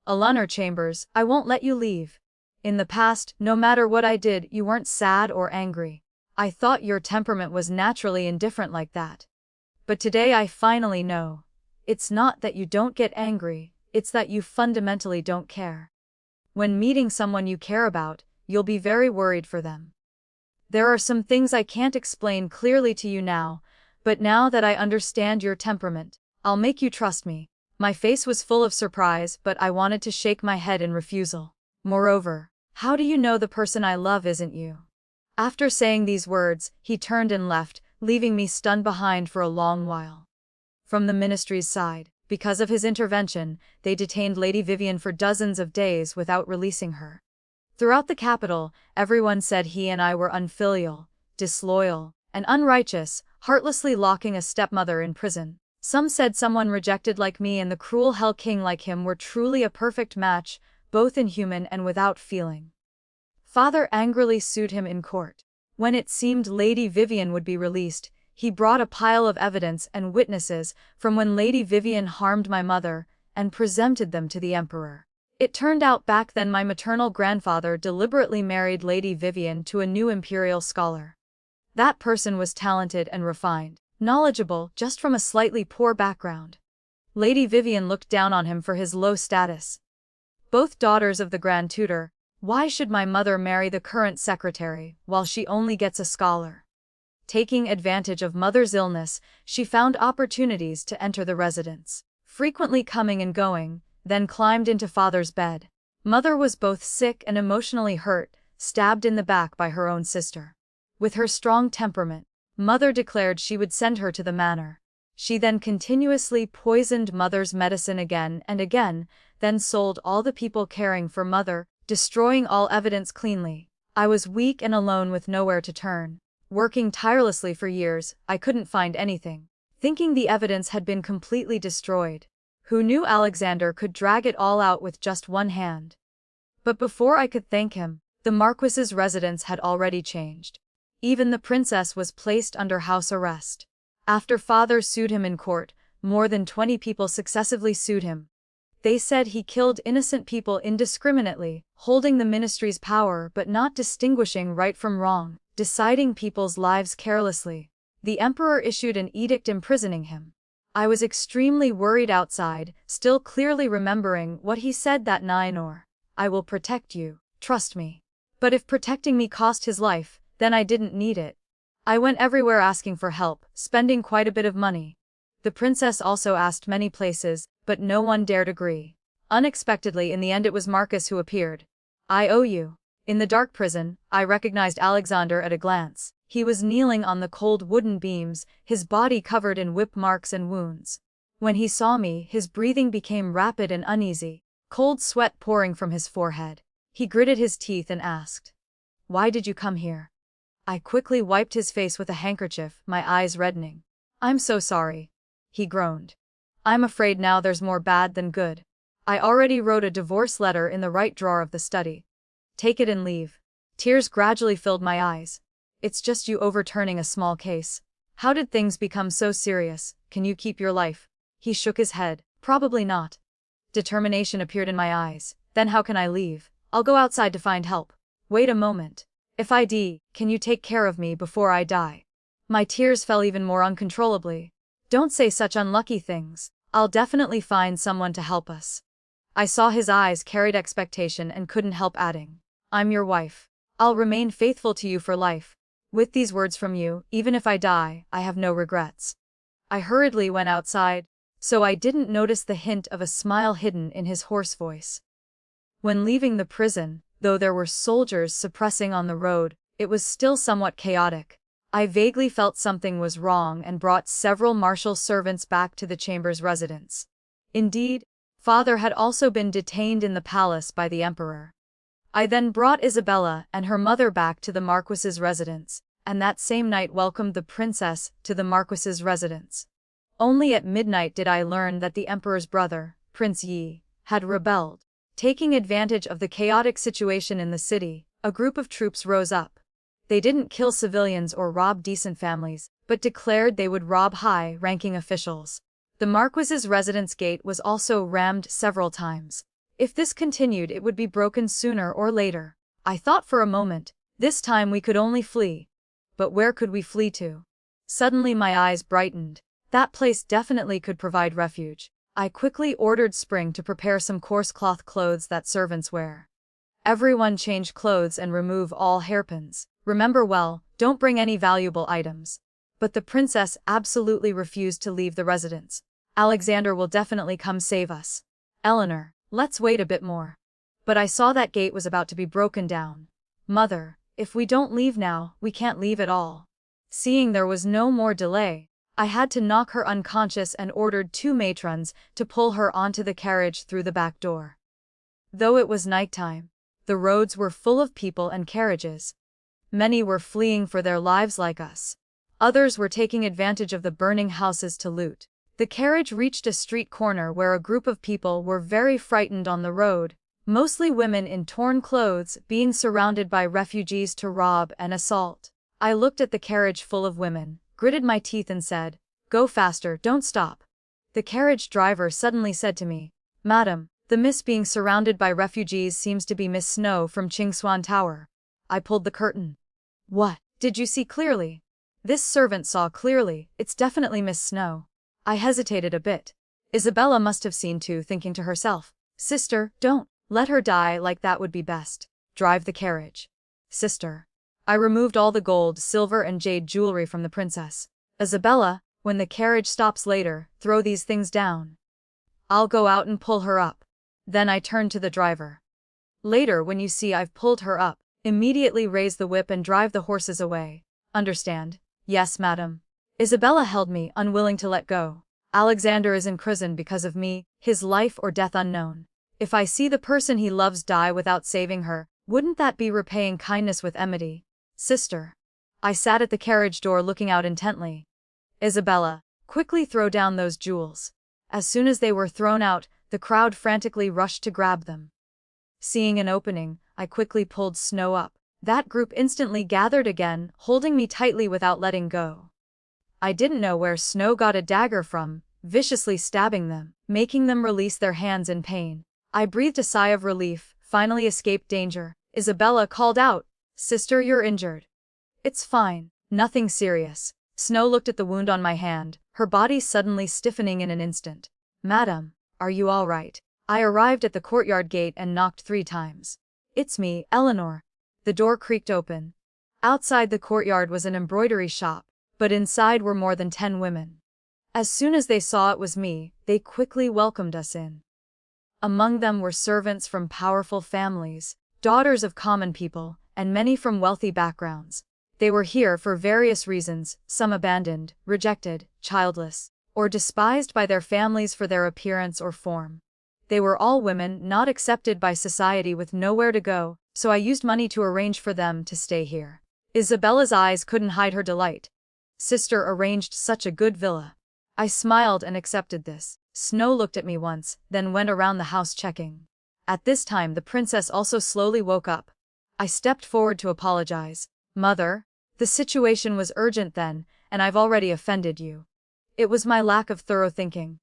Eleanor Chambers, I won't let you leave. In the past, no matter what I did, you weren't sad or angry. I thought your temperament was naturally indifferent like that. But today I finally know. It's not that you don't get angry, it's that you fundamentally don't care. When meeting someone you care about, you'll be very worried for them. There are some things I can't explain clearly to you now, but now that I understand your temperament, I'll make you trust me. My face was full of surprise, but I wanted to shake my head in refusal. Moreover, how do you know the person I love isn't you? After saying these words, he turned and left, leaving me stunned behind for a long while. From the ministry's side, because of his intervention, they detained Lady Vivian for dozens of days without releasing her. Throughout the capital, everyone said he and I were unfilial, disloyal, and unrighteous, heartlessly locking a stepmother in prison. Some said someone rejected like me and the cruel Hell King like him were truly a perfect match, both inhuman and without feeling. Father angrily sued him in court. When it seemed Lady Vivian would be released, he brought a pile of evidence and witnesses from when Lady Vivian harmed my mother, and presented them to the emperor. It turned out back then my maternal grandfather deliberately married Lady Vivian to a new imperial scholar. That person was talented and refined, knowledgeable just from a slightly poor background. Lady Vivian looked down on him for his low status. Both daughters of the Grand Tutor, why should my mother marry the current secretary, while she only gets a scholar? Taking advantage of mother's illness, she found opportunities to enter the residence, frequently coming and going, then climbed into father's bed. Mother was both sick and emotionally hurt, stabbed in the back by her own sister. With her strong temperament, mother declared she would send her to the manor. She then continuously poisoned mother's medicine again and again, then sold all the people caring for mother, destroying all evidence cleanly. I was weak and alone with nowhere to turn. Working tirelessly for years, I couldn't find anything. Thinking the evidence had been completely destroyed. Who knew Alexander could drag it all out with just one hand? But before I could thank him, the Marquis's residence had already changed. Even the princess was placed under house arrest. After father sued him in court, more than 20 people successively sued him. They said he killed innocent people indiscriminately, holding the ministry's power but not distinguishing right from wrong, deciding people's lives carelessly. The emperor issued an edict imprisoning him. I was extremely worried outside, still clearly remembering what he said that night: I will protect you, trust me. But if protecting me cost his life, then I didn't need it. I went everywhere asking for help, spending quite a bit of money. The princess also asked many places, but no one dared agree. Unexpectedly, in the end, it was Marcus who appeared. I owe you. In the dark prison, I recognized Alexander at a glance. He was kneeling on the cold wooden beams, his body covered in whip marks and wounds. When he saw me, his breathing became rapid and uneasy, cold sweat pouring from his forehead. He gritted his teeth and asked, "Why did you come here?" I quickly wiped his face with a handkerchief, my eyes reddening. "I'm so sorry," he groaned. "I'm afraid now there's more bad than good. I already wrote a divorce letter in the right drawer of the study. Take it and leave." Tears gradually filled my eyes. "It's just you overturning a small case. How did things become so serious? Can you keep your life?" He shook his head. "Probably not." Determination appeared in my eyes. "Then how can I leave? I'll go outside to find help." "Wait a moment. If I die, can you take care of me before I die?" My tears fell even more uncontrollably. "Don't say such unlucky things. I'll definitely find someone to help us." I saw his eyes carried expectation and couldn't help adding, "I'm your wife. I'll remain faithful to you for life. With these words from you, even if I die, I have no regrets." I hurriedly went outside, so I didn't notice the hint of a smile hidden in his hoarse voice. When leaving the prison, Though there were soldiers suppressing on the road, it was still somewhat chaotic. I vaguely felt something was wrong and brought several martial servants back to the chamber's residence. Indeed, father had also been detained in the palace by the emperor. I then brought Isabella and her mother back to the marquis's residence, and that same night welcomed the princess to the marquis's residence. Only at midnight did I learn that the emperor's brother, Prince Yi, had rebelled. Taking advantage of the chaotic situation in the city, a group of troops rose up. They didn't kill civilians or rob decent families, but declared they would rob high-ranking officials. The marquis's residence gate was also rammed several times. If this continued, it would be broken sooner or later. I thought for a moment, this time we could only flee. But where could we flee to? Suddenly my eyes brightened. That place definitely could provide refuge. I quickly ordered Spring to prepare some coarse cloth clothes that servants wear. Everyone change clothes and remove all hairpins. Remember well, don't bring any valuable items. But the princess absolutely refused to leave the residence. Alexander will definitely come save us. Eleanor, let's wait a bit more. But I saw that gate was about to be broken down. Mother, if we don't leave now, we can't leave at all. Seeing there was no more delay, I had to knock her unconscious and ordered 2 matrons to pull her onto the carriage through the back door. Though it was nighttime, the roads were full of people and carriages. Many were fleeing for their lives like us. Others were taking advantage of the burning houses to loot. The carriage reached a street corner where a group of people were very frightened on the road, mostly women in torn clothes being surrounded by refugees to rob and assault. I looked at the carriage full of women, gritted my teeth and said, "Go faster, don't stop." The carriage driver suddenly said to me, "Madam, the miss being surrounded by refugees seems to be Miss Snow from Chingswan Tower." I pulled the curtain. "What? Did you see clearly?" "This servant saw clearly, it's definitely Miss Snow." I hesitated a bit. Isabella must have seen too, thinking to herself, "Sister, don't let her die like that, would be best. Drive the carriage." "Sister." I removed all the gold, silver and jade jewelry from the princess. "Isabella, when the carriage stops later, throw these things down. I'll go out and pull her up." Then I turned to the driver. "Later, when you see I've pulled her up, immediately raise the whip and drive the horses away. Understand?" "Yes, madam." Isabella held me, unwilling to let go. "Alexander is in prison because of me, his life or death unknown. If I see the person he loves die without saving her, wouldn't that be repaying kindness with enmity?" "Sister." I sat at the carriage door looking out intently. "Isabella, quickly throw down those jewels." As soon as they were thrown out, the crowd frantically rushed to grab them. Seeing an opening, I quickly pulled Snow up. That group instantly gathered again, holding me tightly without letting go. I didn't know where Snow got a dagger from, viciously stabbing them, making them release their hands in pain. I breathed a sigh of relief, finally escaped danger. Isabella called out, "Sister, you're injured." "It's fine, nothing serious." Snow looked at the wound on my hand, her body suddenly stiffening in an instant. "Madam, are you all right?" I arrived at the courtyard gate and knocked 3 times. "It's me, Eleanor." The door creaked open. Outside the courtyard was an embroidery shop, but inside were more than 10 women. As soon as they saw it was me, they quickly welcomed us in. Among them were servants from powerful families, daughters of common people, and many from wealthy backgrounds. They were here for various reasons, some abandoned, rejected, childless, or despised by their families for their appearance or form. They were all women not accepted by society with nowhere to go, so I used money to arrange for them to stay here. Isabella's eyes couldn't hide her delight. "Sister arranged such a good villa." I smiled and accepted this. Snow looked at me once, then went around the house checking. At this time the princess also slowly woke up. I stepped forward to apologize. "Mother, the situation was urgent then, and I've already offended you. It was my lack of thorough thinking.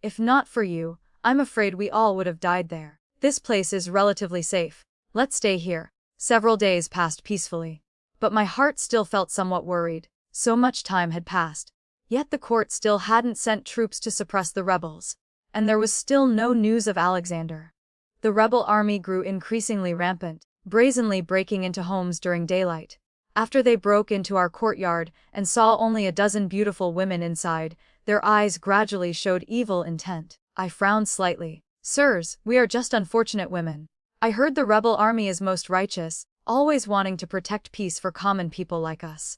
If not for you, I'm afraid we all would have died there. This place is relatively safe. Let's stay here." Several days passed peacefully. But my heart still felt somewhat worried. So much time had passed. Yet the court still hadn't sent troops to suppress the rebels. And there was still no news of Alexander. The rebel army grew increasingly rampant, brazenly breaking into homes during daylight. After they broke into our courtyard and saw only a dozen beautiful women inside, their eyes gradually showed evil intent. I frowned slightly. "Sirs, we are just unfortunate women. I heard the rebel army is most righteous, always wanting to protect peace for common people like us.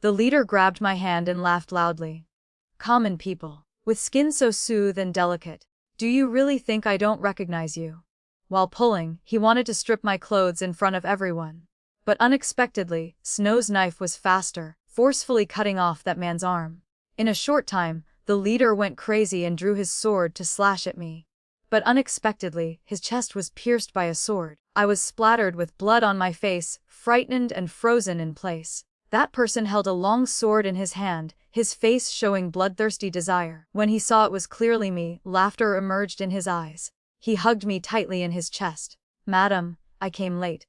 The leader grabbed my hand and laughed loudly. Common people, with skin so smooth and delicate, do you really think I don't recognize you? While pulling, he wanted to strip my clothes in front of everyone. But unexpectedly, Snow's knife was faster, forcefully cutting off that man's arm. In a short time, the leader went crazy and drew his sword to slash at me. But unexpectedly, his chest was pierced by a sword. I was splattered with blood on my face, frightened and frozen in place. That person held a long sword in his hand, his face showing bloodthirsty desire. When he saw it was clearly me, laughter emerged in his eyes. He hugged me tightly in his chest. Madam, I came late.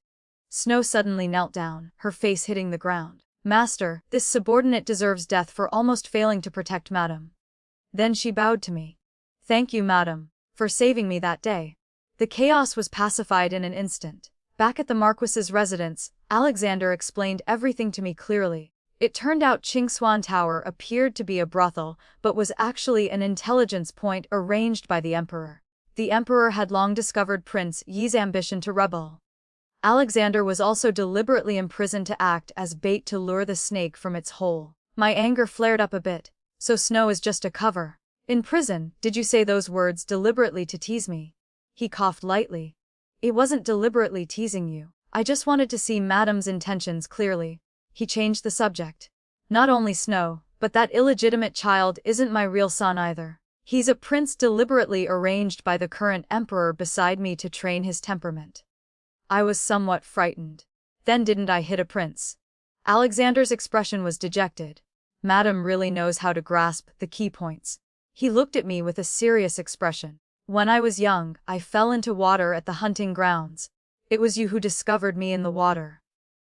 Snow suddenly knelt down, her face hitting the ground. Master, this subordinate deserves death for almost failing to protect Madam. Then she bowed to me. Thank you, Madam, for saving me that day. The chaos was pacified in an instant. Back at the Marquis's residence, Alexander explained everything to me clearly. It turned out Chingswan Tower appeared to be a brothel, but was actually an intelligence point arranged by the Emperor. The Emperor had long discovered Prince Yi's ambition to rebel. Alexander was also deliberately imprisoned to act as bait to lure the snake from its hole. My anger flared up a bit. So Snow is just a cover. In prison, did you say those words deliberately to tease me? He coughed lightly. It wasn't deliberately teasing you. I just wanted to see Madam's intentions clearly. He changed the subject. Not only Snow, but that illegitimate child isn't my real son either. He's a prince deliberately arranged by the current emperor beside me to train his temperament. I was somewhat frightened. Then didn't I hit a prince? Alexander's expression was dejected. Madam really knows how to grasp the key points. He looked at me with a serious expression. When I was young, I fell into water at the hunting grounds. It was you who discovered me in the water.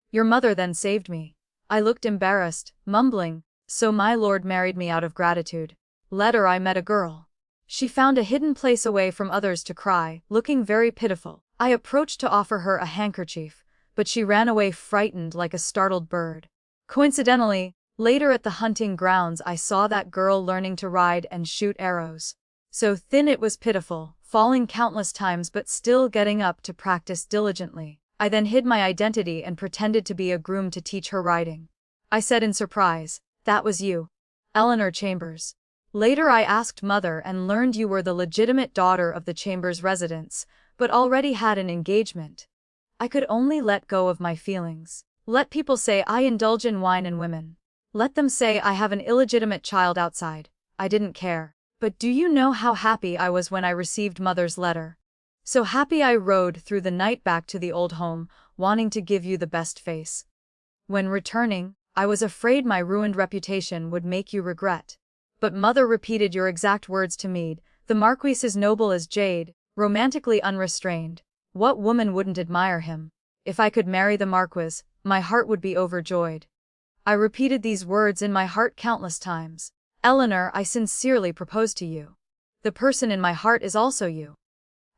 Your mother then saved me. I looked embarrassed, mumbling, so my lord married me out of gratitude. Later I met a girl. She found a hidden place away from others to cry, looking very pitiful. I approached to offer her a handkerchief, but she ran away frightened like a startled bird. Coincidentally, later at the hunting grounds I saw that girl learning to ride and shoot arrows. So thin it was pitiful, falling countless times but still getting up to practice diligently. I then hid my identity and pretended to be a groom to teach her riding. I said in surprise, "That was you, Eleanor Chambers." Later I asked mother and learned you were the legitimate daughter of the Chambers residents, but already had an engagement. I could only let go of my feelings. Let people say I indulge in wine and women. Let them say I have an illegitimate child outside. I didn't care. But do you know how happy I was when I received mother's letter? So happy I rode through the night back to the old home, wanting to give you the best face. When returning, I was afraid my ruined reputation would make you regret. But mother repeated your exact words to me, the Marquis is noble as jade, romantically unrestrained. What woman wouldn't admire him? If I could marry the Marquis, my heart would be overjoyed. I repeated these words in my heart countless times. Eleanor, I sincerely propose to you. The person in my heart is also you.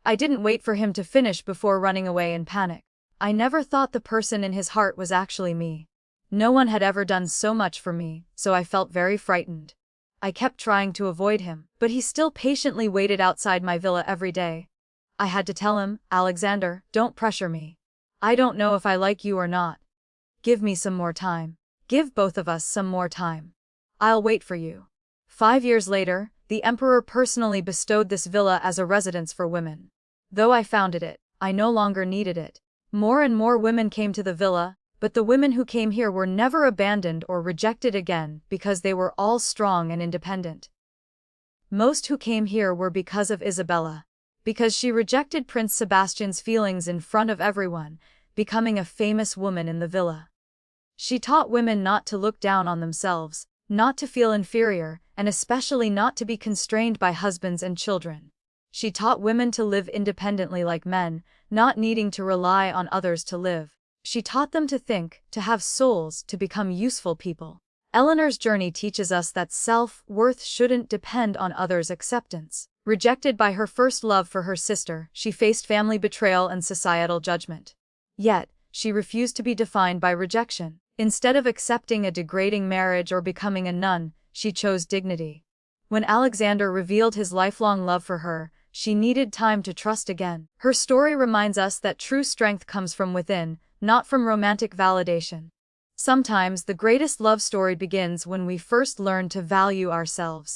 I didn't wait for him to finish before running away in panic. I never thought the person in his heart was actually me. No one had ever done so much for me, so I felt very frightened. I kept trying to avoid him, but he still patiently waited outside my villa every day. I had to tell him, Alexander, don't pressure me. I don't know if I like you or not. Give me some more time. Give both of us some more time. I'll wait for you. 5 years later, the emperor personally bestowed this villa as a residence for women. Though I founded it, I no longer needed it. More and more women came to the villa, but the women who came here were never abandoned or rejected again because they were all strong and independent. Most who came here were because of Isabella, because she rejected Prince Sebastian's feelings in front of everyone, becoming a famous woman in the villa. She taught women not to look down on themselves, not to feel inferior, and especially not to be constrained by husbands and children. She taught women to live independently like men, not needing to rely on others to live. She taught them to think, to have souls, to become useful people. Eleanor's journey teaches us that self-worth shouldn't depend on others' acceptance. Rejected by her first love for her sister, she faced family betrayal and societal judgment. Yet, she refused to be defined by rejection. Instead of accepting a degrading marriage or becoming a nun, she chose dignity. When Alexander revealed his lifelong love for her, she needed time to trust again. Her story reminds us that true strength comes from within, not from romantic validation. Sometimes the greatest love story begins when we first learn to value ourselves.